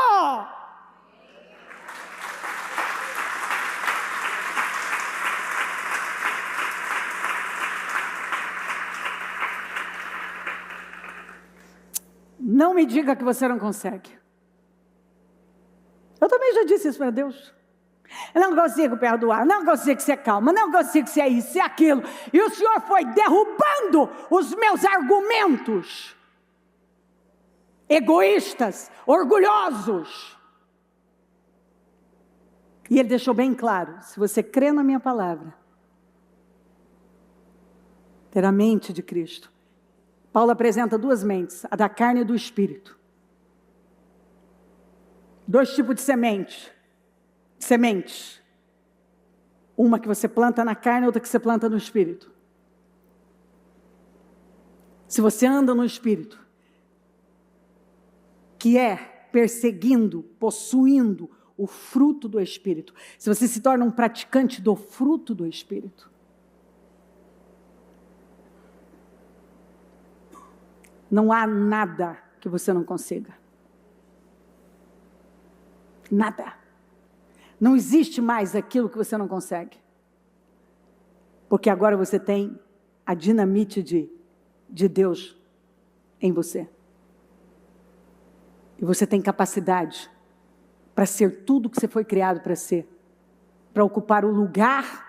Não me diga que você não consegue. Eu também já disse isso para Deus. Eu não consigo perdoar, não consigo ser calma, não consigo ser isso, ser aquilo. E o Senhor foi derrubando os meus argumentos egoístas, orgulhosos. E Ele deixou bem claro, se você crê na minha palavra, ter a mente de Cristo. Paulo apresenta duas mentes, a da carne e do espírito. Dois tipos de sementes. Uma que você planta na carne, outra que você planta no espírito. Se você anda no espírito, que é perseguindo, possuindo o fruto do espírito, se você se torna um praticante do fruto do espírito, não há nada que você não consiga. Nada. Não existe mais aquilo que você não consegue. Porque agora você tem a dinamite de Deus em você. E você tem capacidade para ser tudo que você foi criado para ser. Para ocupar o lugar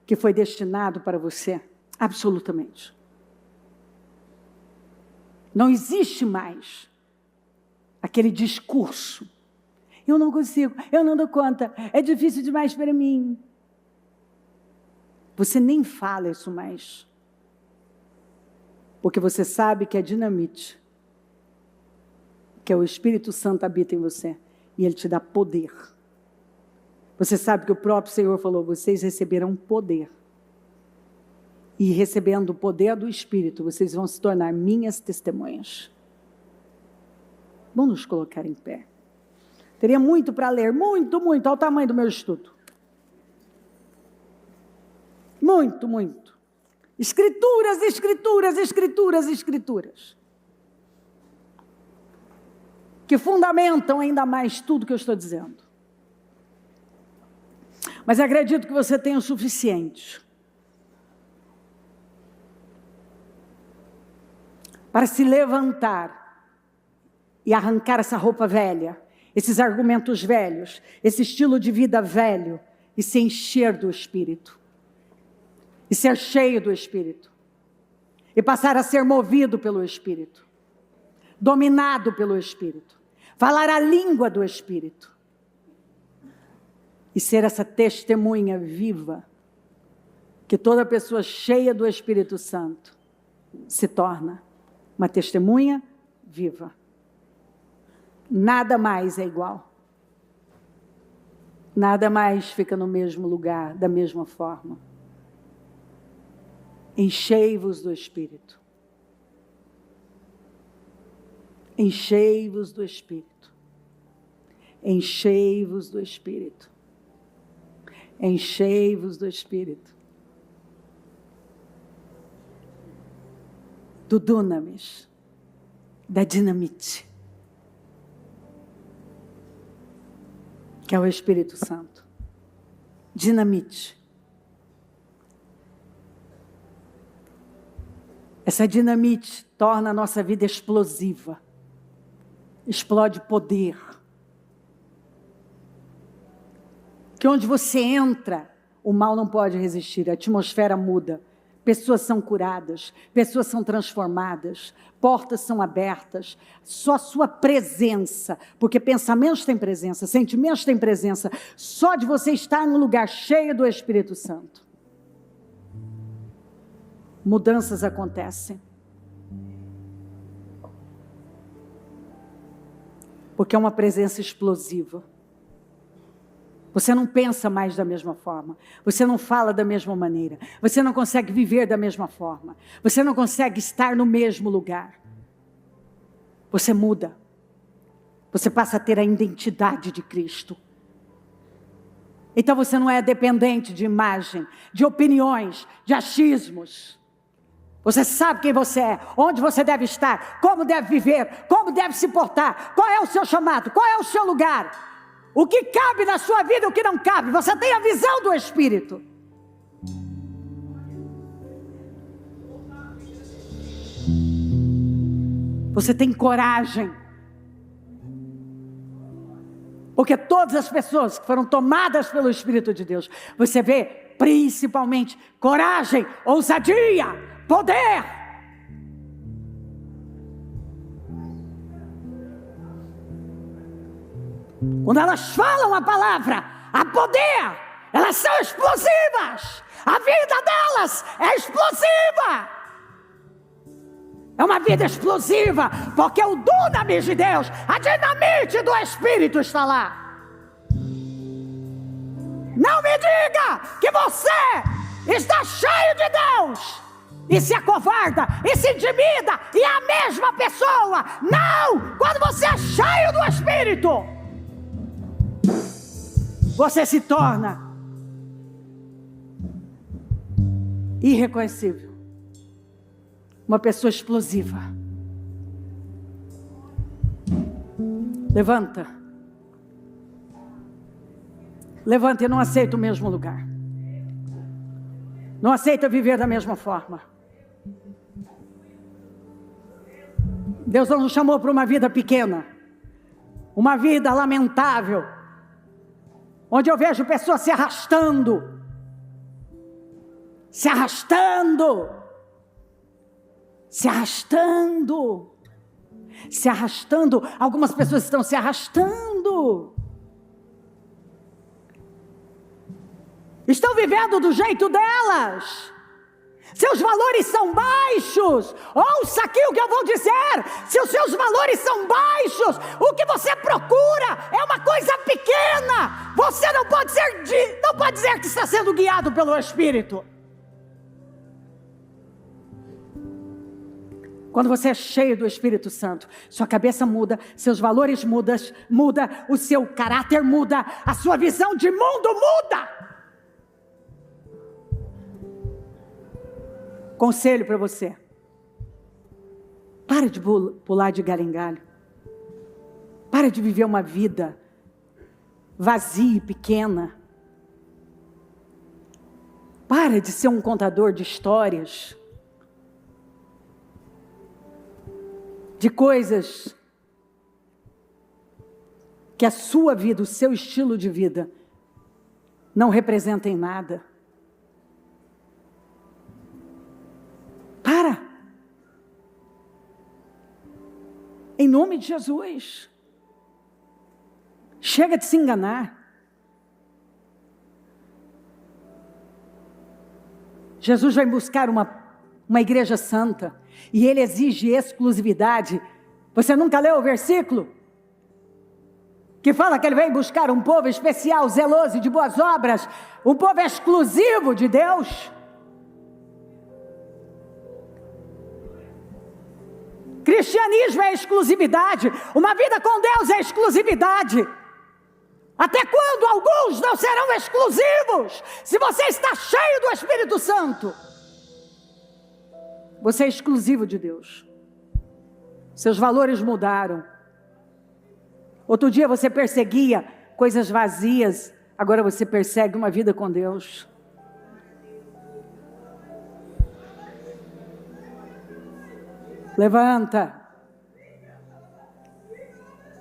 que foi destinado para você. Absolutamente. Não existe mais aquele discurso. Eu não consigo, eu não dou conta, é difícil demais para mim. Você nem fala isso mais. Porque você sabe que é dinamite, que é o Espírito Santo habita em você. E Ele te dá poder. Você sabe que o próprio Senhor falou, vocês receberão poder. E recebendo o poder do Espírito, vocês vão se tornar minhas testemunhas. Vamos nos colocar em pé. Teria muito para ler, muito, muito, ao tamanho do meu estudo. Muito, muito. Escrituras, escrituras, escrituras, escrituras. Que fundamentam ainda mais tudo que eu estou dizendo. Mas acredito que você tem o suficiente para se levantar e arrancar essa roupa velha, esses argumentos velhos, esse estilo de vida velho, e se encher do Espírito, e ser cheio do Espírito, e passar a ser movido pelo Espírito, dominado pelo Espírito, falar a língua do Espírito, e ser essa testemunha viva, que toda pessoa cheia do Espírito Santo se torna uma testemunha viva. Nada mais é igual. Nada mais fica no mesmo lugar, da mesma forma. Enchei-vos do Espírito. Enchei-vos do Espírito. Enchei-vos do Espírito. Enchei-vos do Espírito. Do dunamis, da dinamite, que é o Espírito Santo. Dinamite. Essa dinamite torna a nossa vida explosiva. Explode poder. Que onde você entra, o mal não pode resistir, a atmosfera muda. Pessoas são curadas, pessoas são transformadas, portas são abertas. Só sua presença, porque pensamentos têm presença, sentimentos têm presença. Só de você estar num lugar cheio do Espírito Santo, mudanças acontecem. Porque é uma presença explosiva. Você não pensa mais da mesma forma. Você não fala da mesma maneira. Você não consegue viver da mesma forma. Você não consegue estar no mesmo lugar. Você muda. Você passa a ter a identidade de Cristo. Então você não é dependente de imagem, de opiniões, de achismos. Você sabe quem você é, onde você deve estar, como deve viver, como deve se portar, qual é o seu chamado, qual é o seu lugar. O que cabe na sua vida e o que não cabe. Você tem a visão do Espírito. Você tem coragem. Porque todas as pessoas que foram tomadas pelo Espírito de Deus, você vê principalmente coragem, ousadia, poder. Quando elas falam a palavra, há poder, elas são explosivas, a vida delas é explosiva, é uma vida explosiva, porque o dunamis de Deus, a dinamite do Espírito está lá. Não me diga que você está cheio de Deus e se acovarda, e se intimida, e é a mesma pessoa. Não, quando você é cheio do Espírito, você se torna irreconhecível. Uma pessoa explosiva. Levanta. Levanta e não aceita o mesmo lugar. Não aceita viver da mesma forma. Deus não nos chamou para uma vida pequena. Uma vida lamentável. Onde eu vejo pessoas se arrastando. Se arrastando. Se arrastando. Se arrastando. Algumas pessoas estão se arrastando. Estão vivendo do jeito delas. Seus valores são baixos. Ouça aqui o que eu vou dizer. Se os seus valores são baixos, o que você procura é uma coisa pequena. Você não pode dizer que está sendo guiado pelo Espírito. Quando você é cheio do Espírito Santo, sua cabeça muda, seus valores mudam, o seu caráter muda, a sua visão de mundo muda. Conselho para você. Pare de pular de galho em galho. Pare de viver uma vida vazia e pequena. Pare de ser um contador de histórias. De coisas que a sua vida, o seu estilo de vida, não representem nada. Para. Em nome de Jesus. Chega de se enganar. Jesus vai buscar uma igreja santa. E Ele exige exclusividade. Você nunca leu o versículo? Que fala que Ele vem buscar um povo especial, zeloso e de boas obras. Um povo exclusivo de Deus. Cristianismo é exclusividade. Uma vida com Deus é exclusividade. Até quando alguns não serão exclusivos? Se você está cheio do Espírito Santo, você é exclusivo de Deus. Seus valores mudaram. Outro dia você perseguia coisas vazias, agora você persegue uma vida com Deus. Levanta.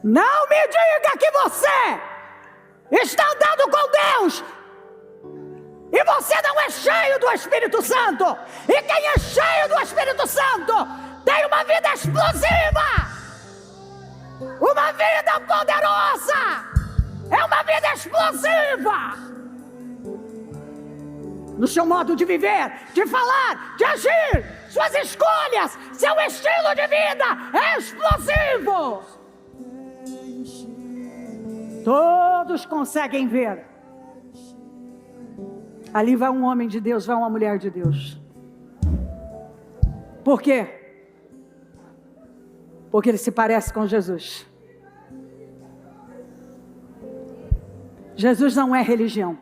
Não me diga que você está andando com Deus e você não é cheio do Espírito Santo. E quem é cheio do Espírito Santo tem uma vida explosiva, uma vida poderosa, é uma vida explosiva. No seu modo de viver, de falar, de agir, suas escolhas, seu estilo de vida é explosivo. Todos conseguem ver. Ali vai um homem de Deus, vai uma mulher de Deus. Por quê? Porque ele se parece com Jesus. Jesus não é religião.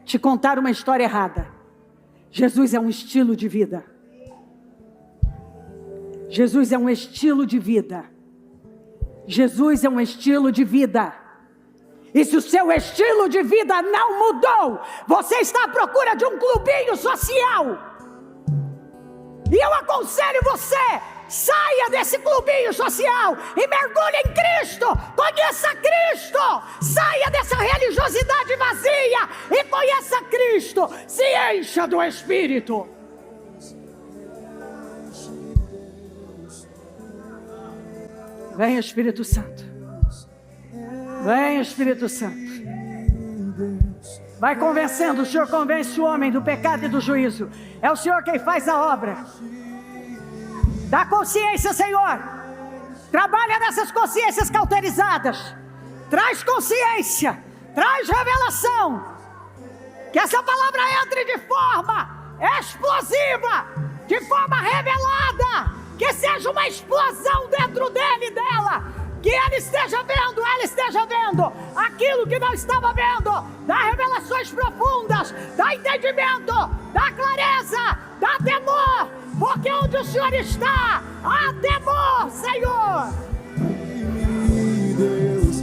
Te contar uma história errada. Jesus é um estilo de vida. Jesus é um estilo de vida. Jesus é um estilo de vida. E se o seu estilo de vida não mudou, você está à procura de um clubinho social. E eu aconselho você, saia desse clubinho social e mergulhe em Cristo. Conheça Cristo. Saia dessa religiosidade vazia e conheça Cristo. Se encha do Espírito. Vem, Espírito Santo. Vem, Espírito Santo. Vai convencendo. O Senhor convence o homem do pecado e do juízo. É o Senhor quem faz a obra. Dá consciência, Senhor. Trabalha nessas consciências cauterizadas. Traz consciência. Traz revelação. Que essa palavra entre de forma explosiva, de forma revelada. Que seja uma explosão dentro dele e dela. Que ele esteja vendo, ela esteja vendo aquilo que não estava vendo. Dá revelações profundas, dá entendimento, dá clareza, dá temor. Porque onde o Senhor está, há temor, Senhor. Deus,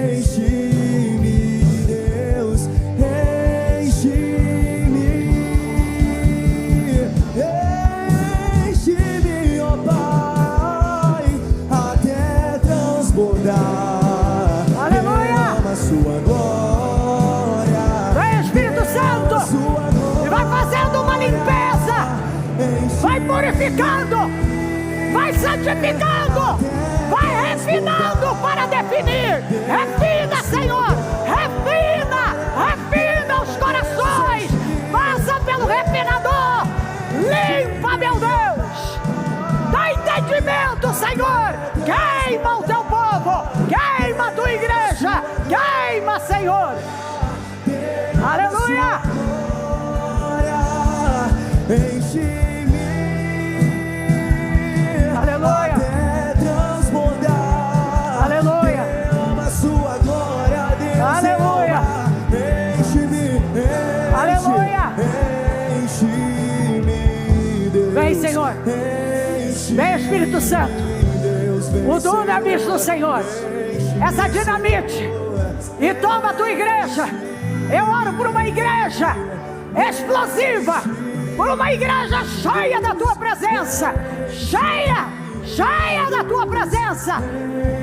enche-me, Deus, enche-me, enche-me, ó Pai, até transbordar. Aleluia! Derrama sua glória. Vem, Espírito Santo, e vai fazendo uma limpeza. Vai purificando, vai santificando, vai refinando para definir. Refina, Senhor, refina os corações. Passa pelo refinador, limpa, meu Deus. Dá entendimento, Senhor. Queima o teu povo, queima a tua igreja, queima, Senhor. Aleluia. Enche-me, Aleluia. até transbordar. Aleluia. Derrama sua glória, Deus. Aleluia. Enche-me, Aleluia. enche-me, Deus. Vem, Senhor. Enche-me, Vem, Espírito Santo. Deus. Vem, O dunamis do Senhor. Essa dinamite. E toma a tua igreja. Eu oro por uma igreja explosiva. Por uma igreja cheia da tua presença. Cheia da tua presença.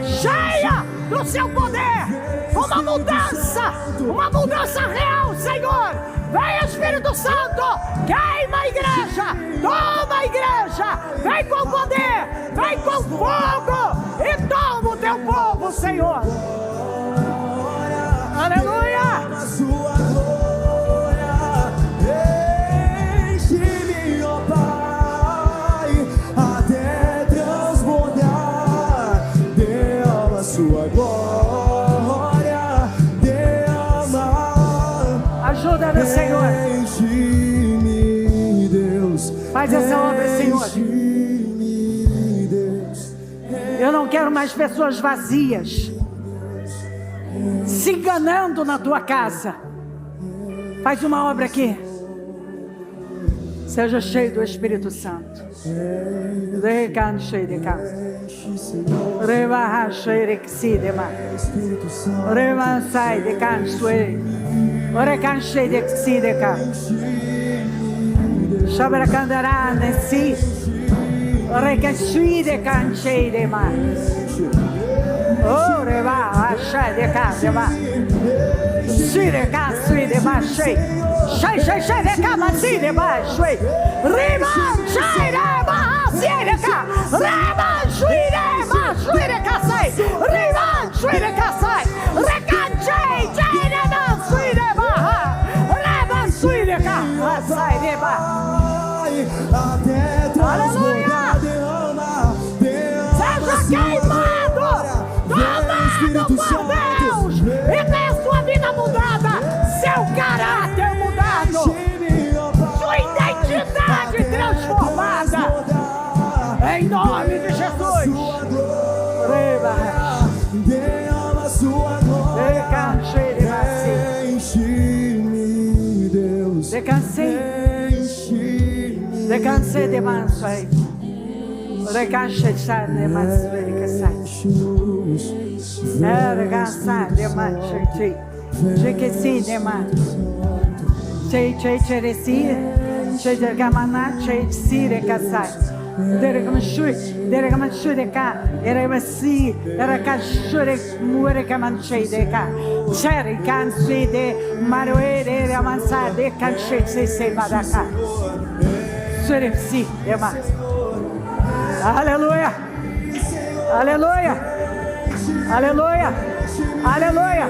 Cheia do seu poder. Uma mudança real, Senhor. Vem, Espírito Santo. Queima a igreja. Toma a igreja. Vem com poder. Vem com fogo. E toma o teu povo, Senhor. Aleluia. a sua glória. Enche-me, ó Pai, até transbordar. Derrama a sua glória. Derrama. Ajuda-nos, Senhor. Enche-me, Deus. Faz essa obra, Senhor. Enche-me, Deus. Eu não quero mais pessoas vazias. se enganando na tua casa. Faz uma obra aqui. Seja cheio do Espírito Santo. Até transbordar, derrama, seja queimado, tomado por Deus, e tenha sua vida mudada, seu caráter mudado, sua identidade transformada, em nome de Jesus. derrama sua glória. Enche-me, Deus. Descansei de manso aí. Recache de manso de sai. Recansar de manso de que se de manso. Chei cheresi, chei de gamana, chei de sire casai. Deregamashu de cá, eremasi, erecashure muregamanchei de cá. Cherry canse de maroere amansar de canche se madaca. Surepsi, ema. Aleluia! Aleluia! Aleluia! Aleluia!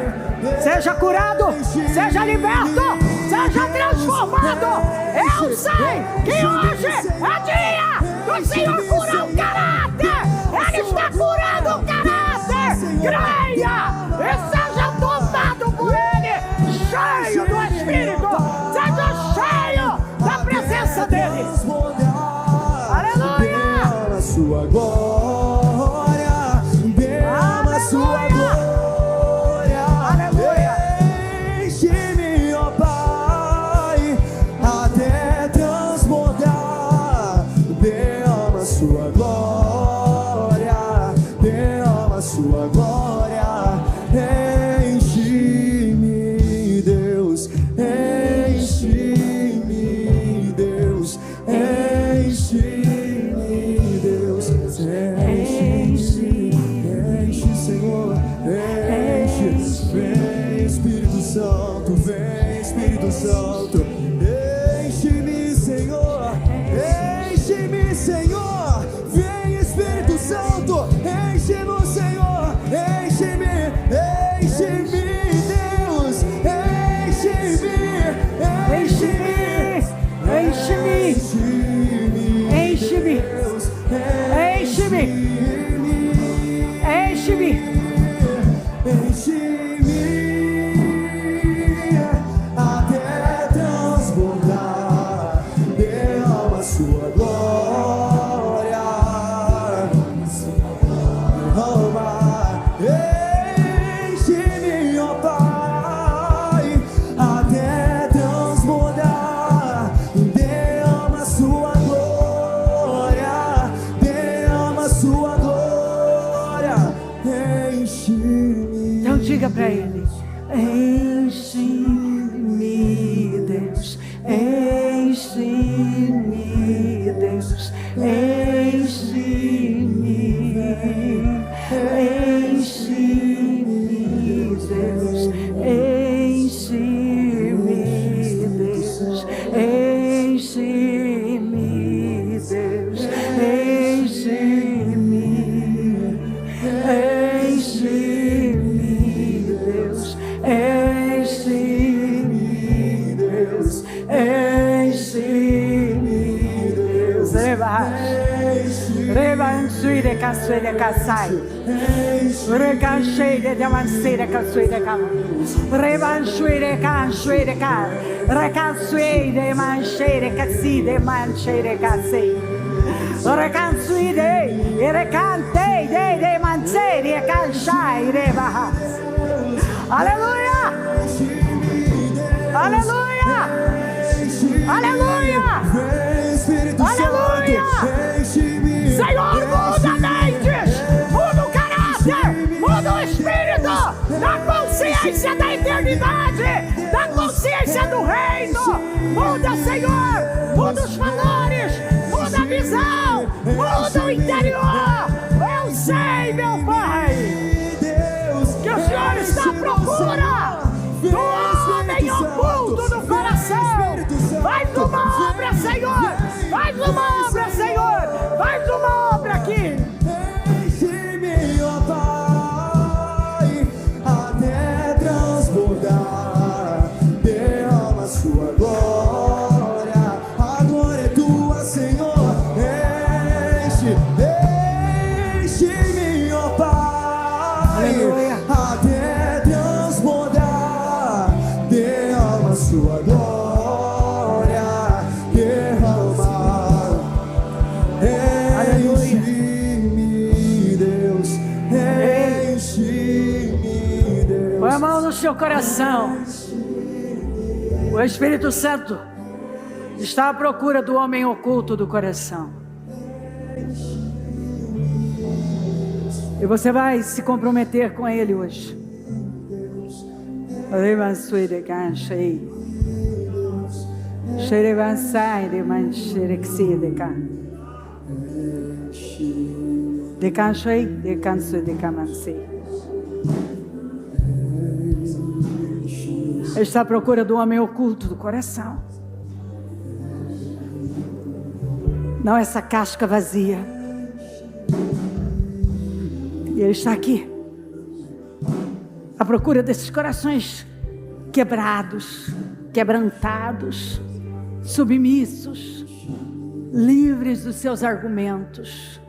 Seja curado, seja liberto, seja transformado. Eu sei que hoje é dia do Senhor curar o caráter. Ele está curando o caráter. Creia e seja tomado por Ele, cheio do Espírito. Seja cheio da presença dEle. Aleluia! Derrama sua glória, derrama sua glória. Enche-me, ó Pai, até transbordar. Derrama sua glória, derrama sua glória. Enche-me, Deus, enche-me, Deus, enche-me, Deus, enche, enche, Senhor, enche. Vem, Espírito Santo, vem, Espírito Santo, enche-me, Senhor, enche-me, Senhor, vem, Espírito Santo, enche-me, Senhor, enche-me, enche-me, Deus, enche-me, enche-me, Enche-me, enche-me, Deus, enche-me, enche-me. enche-me até transbordar. Derrama sua glória, derrama, enche-me, ó Pai, até transbordar. Derrama sua glória, derrama sua glória, enche-me. Então diga para Ele: enche-me, Deus, enche-me, Deus, enche-me, enche-me, Deus, enche-me, Deus, enche-me, Deus, enche-me, enche-me, Deus, enche-me, Deus, enche-me, Deus, Rebanchei de caçoi de caçai, recanchei de devancei de caçoi de cama, rebanchei de canchei de cá, recanchei de manchei de caci de manchei de cacei, recanchei de recantei de manchei de canchai de barras. Aleluia! Aleluia! Aleluia! Aleluia! Senhor, muda mentes, muda o caráter, muda o espírito, da consciência da eternidade, da consciência do reino. Muda, Senhor, muda os valores, muda a visão, muda o interior. Eu sei, meu Pai, que o Senhor está à procura do homem oculto do coração. Faz uma obra, Senhor, faz uma obra, Senhor, faz uma obra aqui. Enche-me, ó Pai, até transbordar. Derrama sua glória, a glória é tua, Senhor. Enche-me, ó Pai, até transbordar. Derrama sua glória, derrama. Enche-me, Deus, enche-me, Deus. Põe a mão no seu coração. O Espírito Santo está à procura do homem oculto do coração. E você vai se comprometer com ele hoje. Ele está à procura do homem oculto do coração. Não essa casca vazia. E Ele está aqui, à procura desses corações quebrados, quebrantados, submissos, livres dos seus argumentos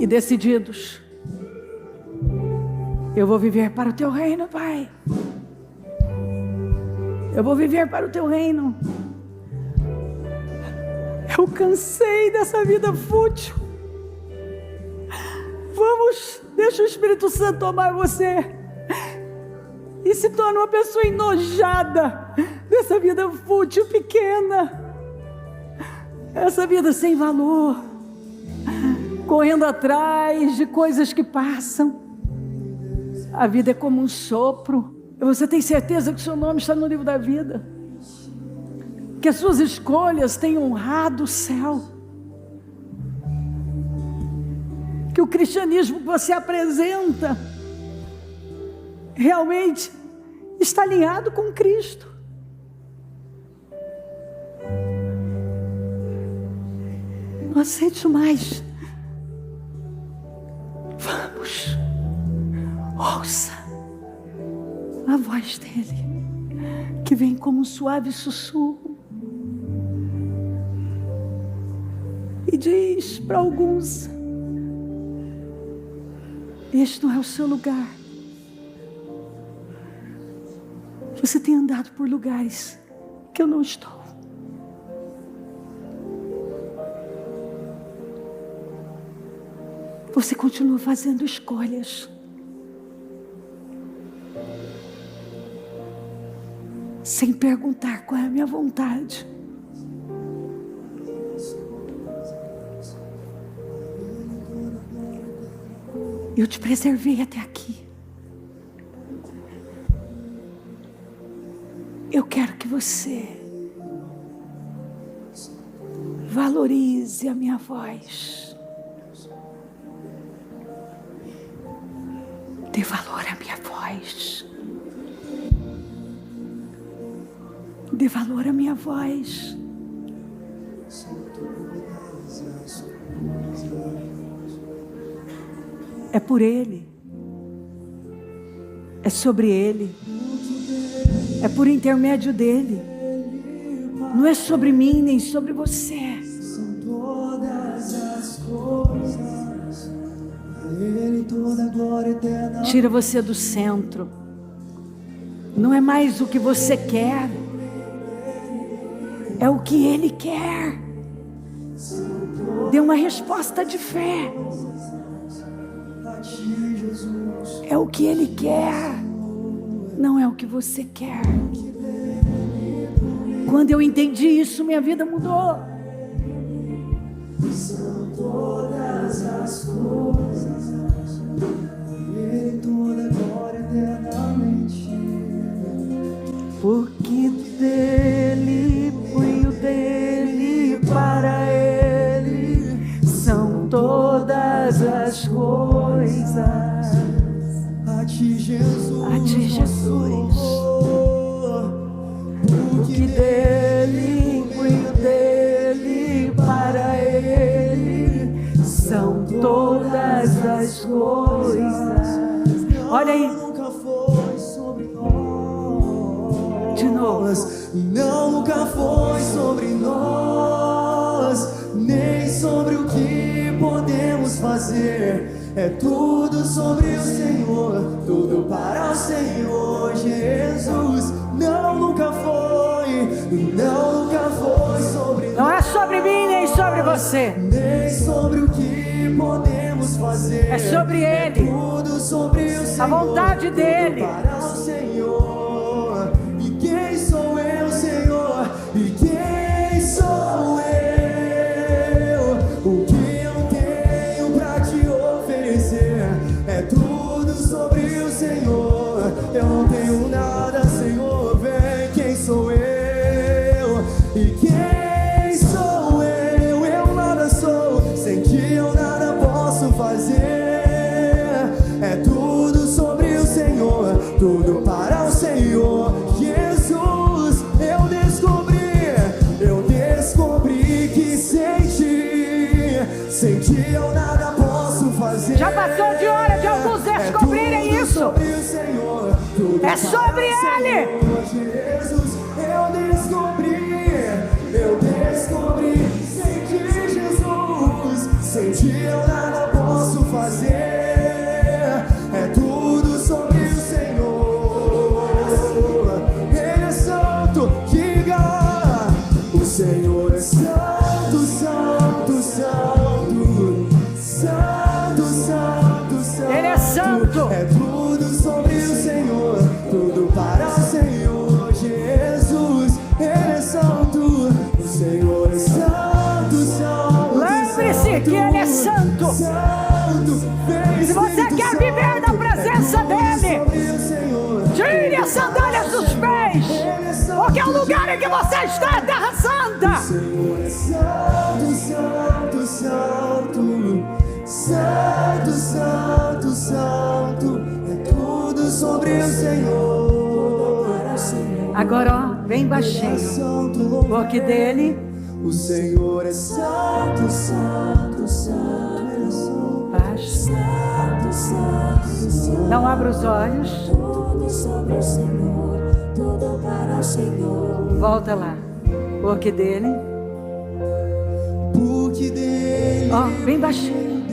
e decididos. Eu vou viver para o teu reino, Pai. Eu vou viver para o teu reino. Eu cansei dessa vida fútil. Vamos, deixa o Espírito Santo tomar você e se torna uma pessoa enojada dessa vida fútil, pequena, essa vida sem valor, correndo atrás de coisas que passam. A vida é como um sopro. E você tem certeza que o seu nome está no livro da vida, que as suas escolhas têm honrado o céu, que o cristianismo que você apresenta realmente está alinhado com Cristo. Não aceite mais. Vamos, ouça a voz dele, que vem como um suave sussurro e diz para alguns: este não é o seu lugar. Você tem andado por lugares que eu não estou. Você continua fazendo escolhas sem perguntar qual é a minha vontade. Eu te preservei até aqui. Eu quero que você valorize a minha voz. Dê valor à minha voz. Dê valor à minha voz. É por Ele. É sobre Ele. É por intermédio dEle. Não é sobre mim nem sobre você. São todas as coisas, a Ele toda a glória eterna. Tira você do centro. Não é mais o que você quer, é o que Ele quer. Dê uma resposta de fé. A ti, É o que Ele quer, não é o que você quer. Quando eu entendi isso, minha vida mudou. São todas as coisas, Ele toda glória eternamente. Porque dele, punho dele, para Ele são todas as coisas. A ti, Jesus, a ti, Jesus. Porque dele, punho dele, para Ele são todas as coisas. Olha aí. Nunca foi sobre nós. De novo. Não, nunca foi sobre nós, nem sobre o que podemos fazer. É tudo sobre o Senhor, tudo para o Senhor Jesus. Não, nunca foi, não, nunca foi sobre nós. Não é sobre mim, nem sobre você. Nem sobre o que podemos fazer. É sobre Ele. É tudo sobre o Senhor. A vontade dEle. Para o Senhor. E quem sou eu, Senhor? E quem sou eu? O que eu tenho pra te oferecer? É tudo sobre o Senhor. Eu não tenho nada, Senhor. Vem, quem sou eu? E quem sou eu? Eu nada sou, sem ti eu nada posso fazer. É tudo sobre o Senhor, tudo para o Senhor. Jesus, eu descobri que sem ti eu nada posso fazer. Já passou de hora de alguns descobrirem isso. Sobre o Senhor, é sobre Ele. Jesus, eu descobri, sem ti, Jesus, sem ti eu nada posso fazer. É tudo sobre o Senhor. Ele é santo, diga. O Senhor é santo, santo, santo, santo, santo, santo. Ele é santo. É tudo sobre o Senhor, tudo para o Senhor Jesus. Ele é santo, o Senhor é santo, santo. Lembre-se que Ele é santo. Se você quer viver na presença dEle, tire as sandálias dos pés, porque o lugar em que você está é terra santa. O Senhor é santo, santo, santo, santo, santo, santo. É tudo sobre o Senhor. Agora, ó, bem baixinho, porque dele o Senhor é santo, santo, santo, baixo. Não abra os olhos. Tudo sobre o Senhor, tudo para o Senhor. Volta lá, porque dele, ó, bem baixinho,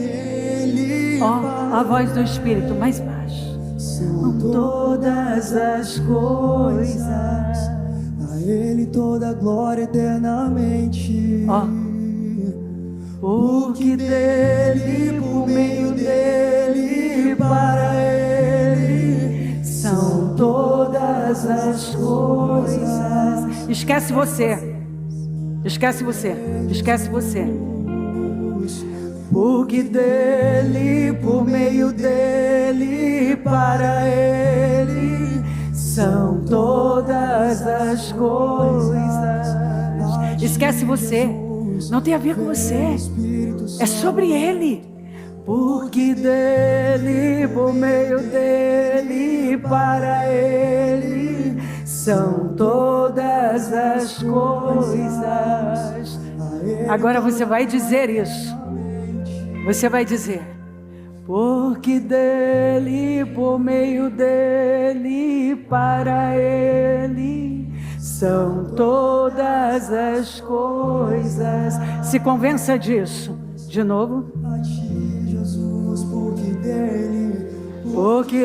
ó, a voz do Espírito mais baixa. São todas as coisas, a Ele toda glória eternamente. Ó, porque dele, por meio dele, para Ele são todas as coisas. Esquece você. Esquece você. Esquece você. Porque dele, por meio dele, para Ele são todas as coisas. Esquece você. Não tem a ver com você. É sobre Ele. Porque dele, por meio dele, para Ele são todas as coisas. Agora você vai dizer isso. Você vai dizer: porque dele, por meio dele, para Ele são todas as coisas. Se convença disso. De novo. A ti, Jesus, porque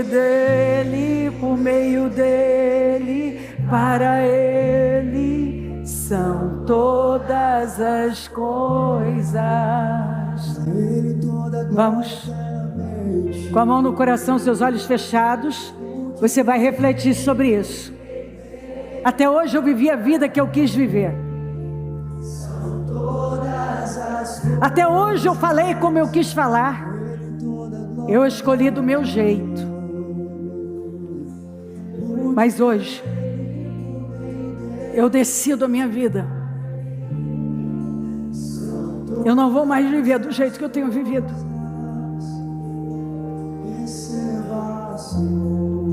dele, por meio dele, para Ele são todas as coisas. Ele toda Vamos. Com a mão no coração, seus olhos fechados, você vai refletir sobre isso. Até hoje eu vivi a vida que eu quis viver. Até hoje eu falei como eu quis falar. Eu escolhi do meu jeito. Mas hoje eu decido a minha vida. Eu não vou mais viver do jeito que eu tenho vivido.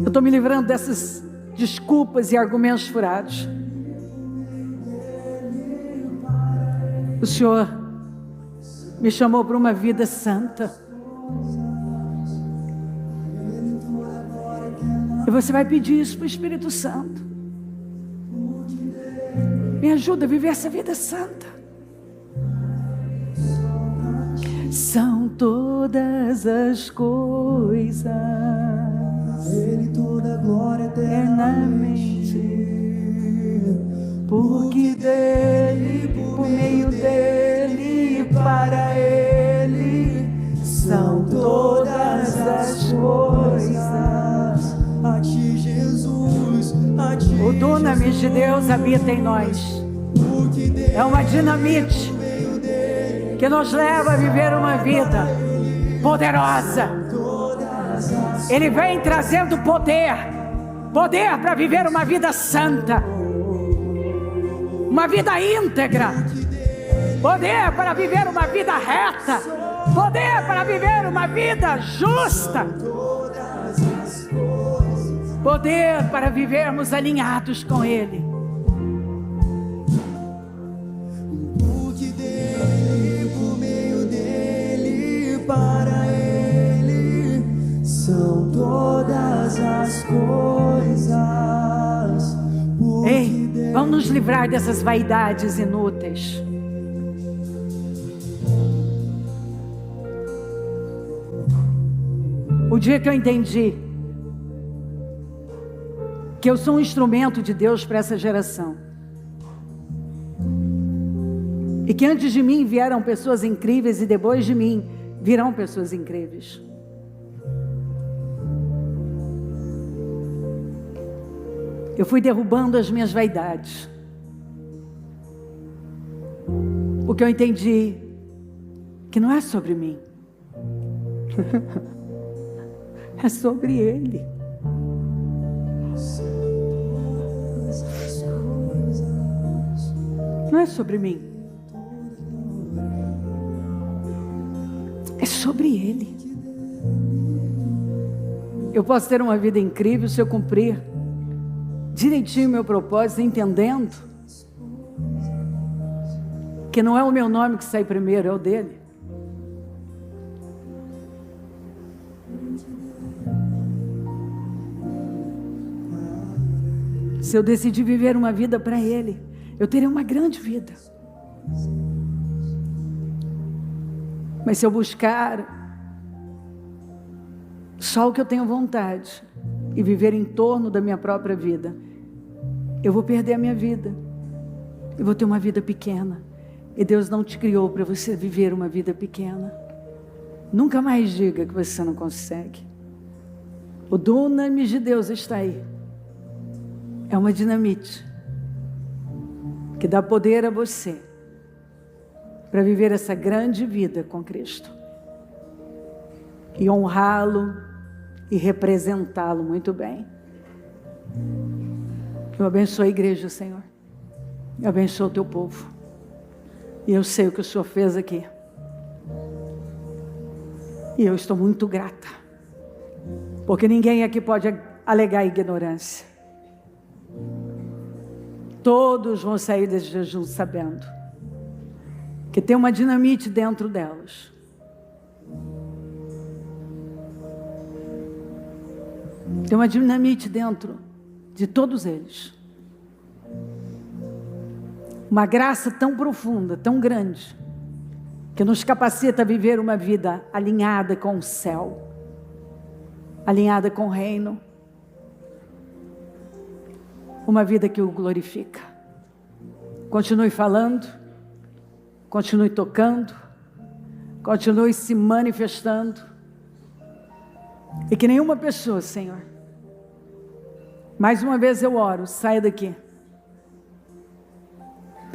Eu estou me livrando dessas desculpas e argumentos furados. O Senhor me chamou para uma vida santa. E você vai pedir isso para o Espírito Santo. Me ajuda a viver essa vida santa. São todas as coisas. Ele toda glória eternamente. Porque dele, por meio dele, para ele, são todas as coisas. A ti, Jesus, a ti. O dunamis de Deus habita em nós. É uma dinamite que nos leva a viver uma vida poderosa. Ele vem trazendo poder para viver uma vida santa, uma vida íntegra, poder para viver uma vida reta, poder para viver uma vida justa, poder para vivermos alinhados com Ele. Porque dele, por meio dele, para ele, são todas as coisas. Ei, vamos nos livrar dessas vaidades inúteis. O dia que eu entendi que eu sou um instrumento de Deus para essa geração, e que antes de mim vieram pessoas incríveis e depois de mim virão pessoas incríveis. Eu fui derrubando as minhas vaidades. Porque eu entendi que não é sobre mim. É sobre Ele. Não é sobre mim. É sobre Ele. Eu posso ter uma vida incrível se eu cumprir direitinho o meu propósito, entendendo que não é o meu nome que sai primeiro, é o dele. Se eu decidir viver uma vida para Ele, eu terei uma grande vida. Mas se eu buscar só o que eu tenho vontade e viver em torno da minha própria vida, eu vou perder a minha vida. Eu vou ter uma vida pequena. E Deus não te criou para você viver uma vida pequena. Nunca mais diga que você não consegue. O dunamis de Deus está aí. É uma dinamite que dá poder a você para viver essa grande vida com Cristo e honrá-lo e representá-lo muito bem. Eu abençoo a igreja, Senhor. Eu abençoo o teu povo. E eu sei o que o Senhor fez aqui. E eu estou muito grata. Porque ninguém aqui pode alegar ignorância. Todos vão sair desse jejum sabendo que tem uma dinamite dentro delas. Tem uma dinamite dentro de todos eles. Uma graça tão profunda, tão grande, que nos capacita a viver uma vida alinhada com o céu, alinhada com o reino, uma vida que o glorifica. Continue falando, continue tocando, continue se manifestando, E que nenhuma pessoa, Senhor, mais uma vez eu oro, saia daqui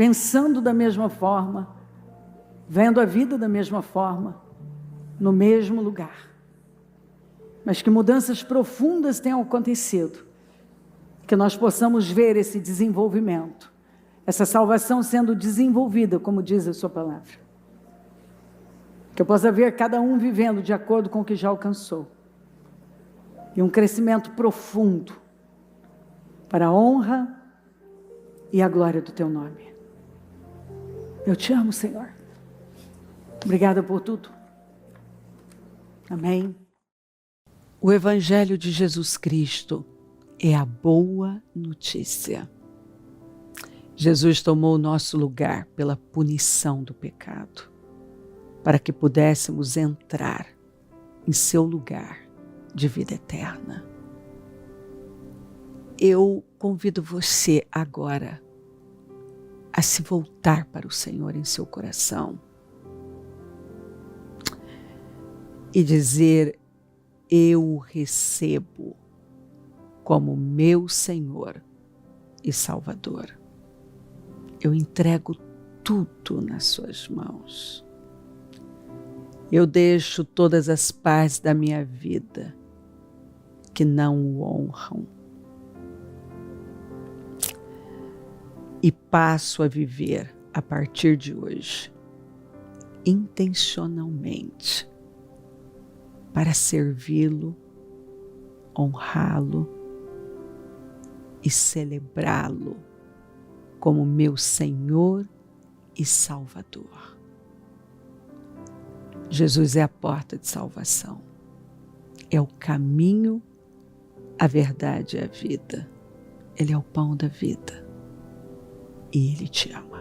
pensando da mesma forma, vendo a vida da mesma forma, no mesmo lugar. Mas que mudanças profundas tenham acontecido, que nós possamos ver esse desenvolvimento, essa salvação sendo desenvolvida, como diz a sua palavra. Que eu possa ver cada um vivendo de acordo com o que já alcançou. E um crescimento profundo para a honra e a glória do teu nome. Eu te amo, Senhor. Obrigada por tudo. Amém. O Evangelho de Jesus Cristo é a boa notícia. Jesus tomou o nosso lugar pela punição do pecado, para que pudéssemos entrar em seu lugar de vida eterna. Eu convido você agora a se voltar para o Senhor em seu coração e dizer: eu o recebo como meu Senhor e Salvador. Eu entrego tudo nas suas mãos. Eu deixo todas as partes da minha vida que não o honram e passo a viver a partir de hoje intencionalmente para servi-lo, honrá-lo e celebrá-lo como meu Senhor e Salvador. Jesus é a porta de salvação, é o caminho, a verdade e a vida. Ele é o pão da vida e Ele te ama.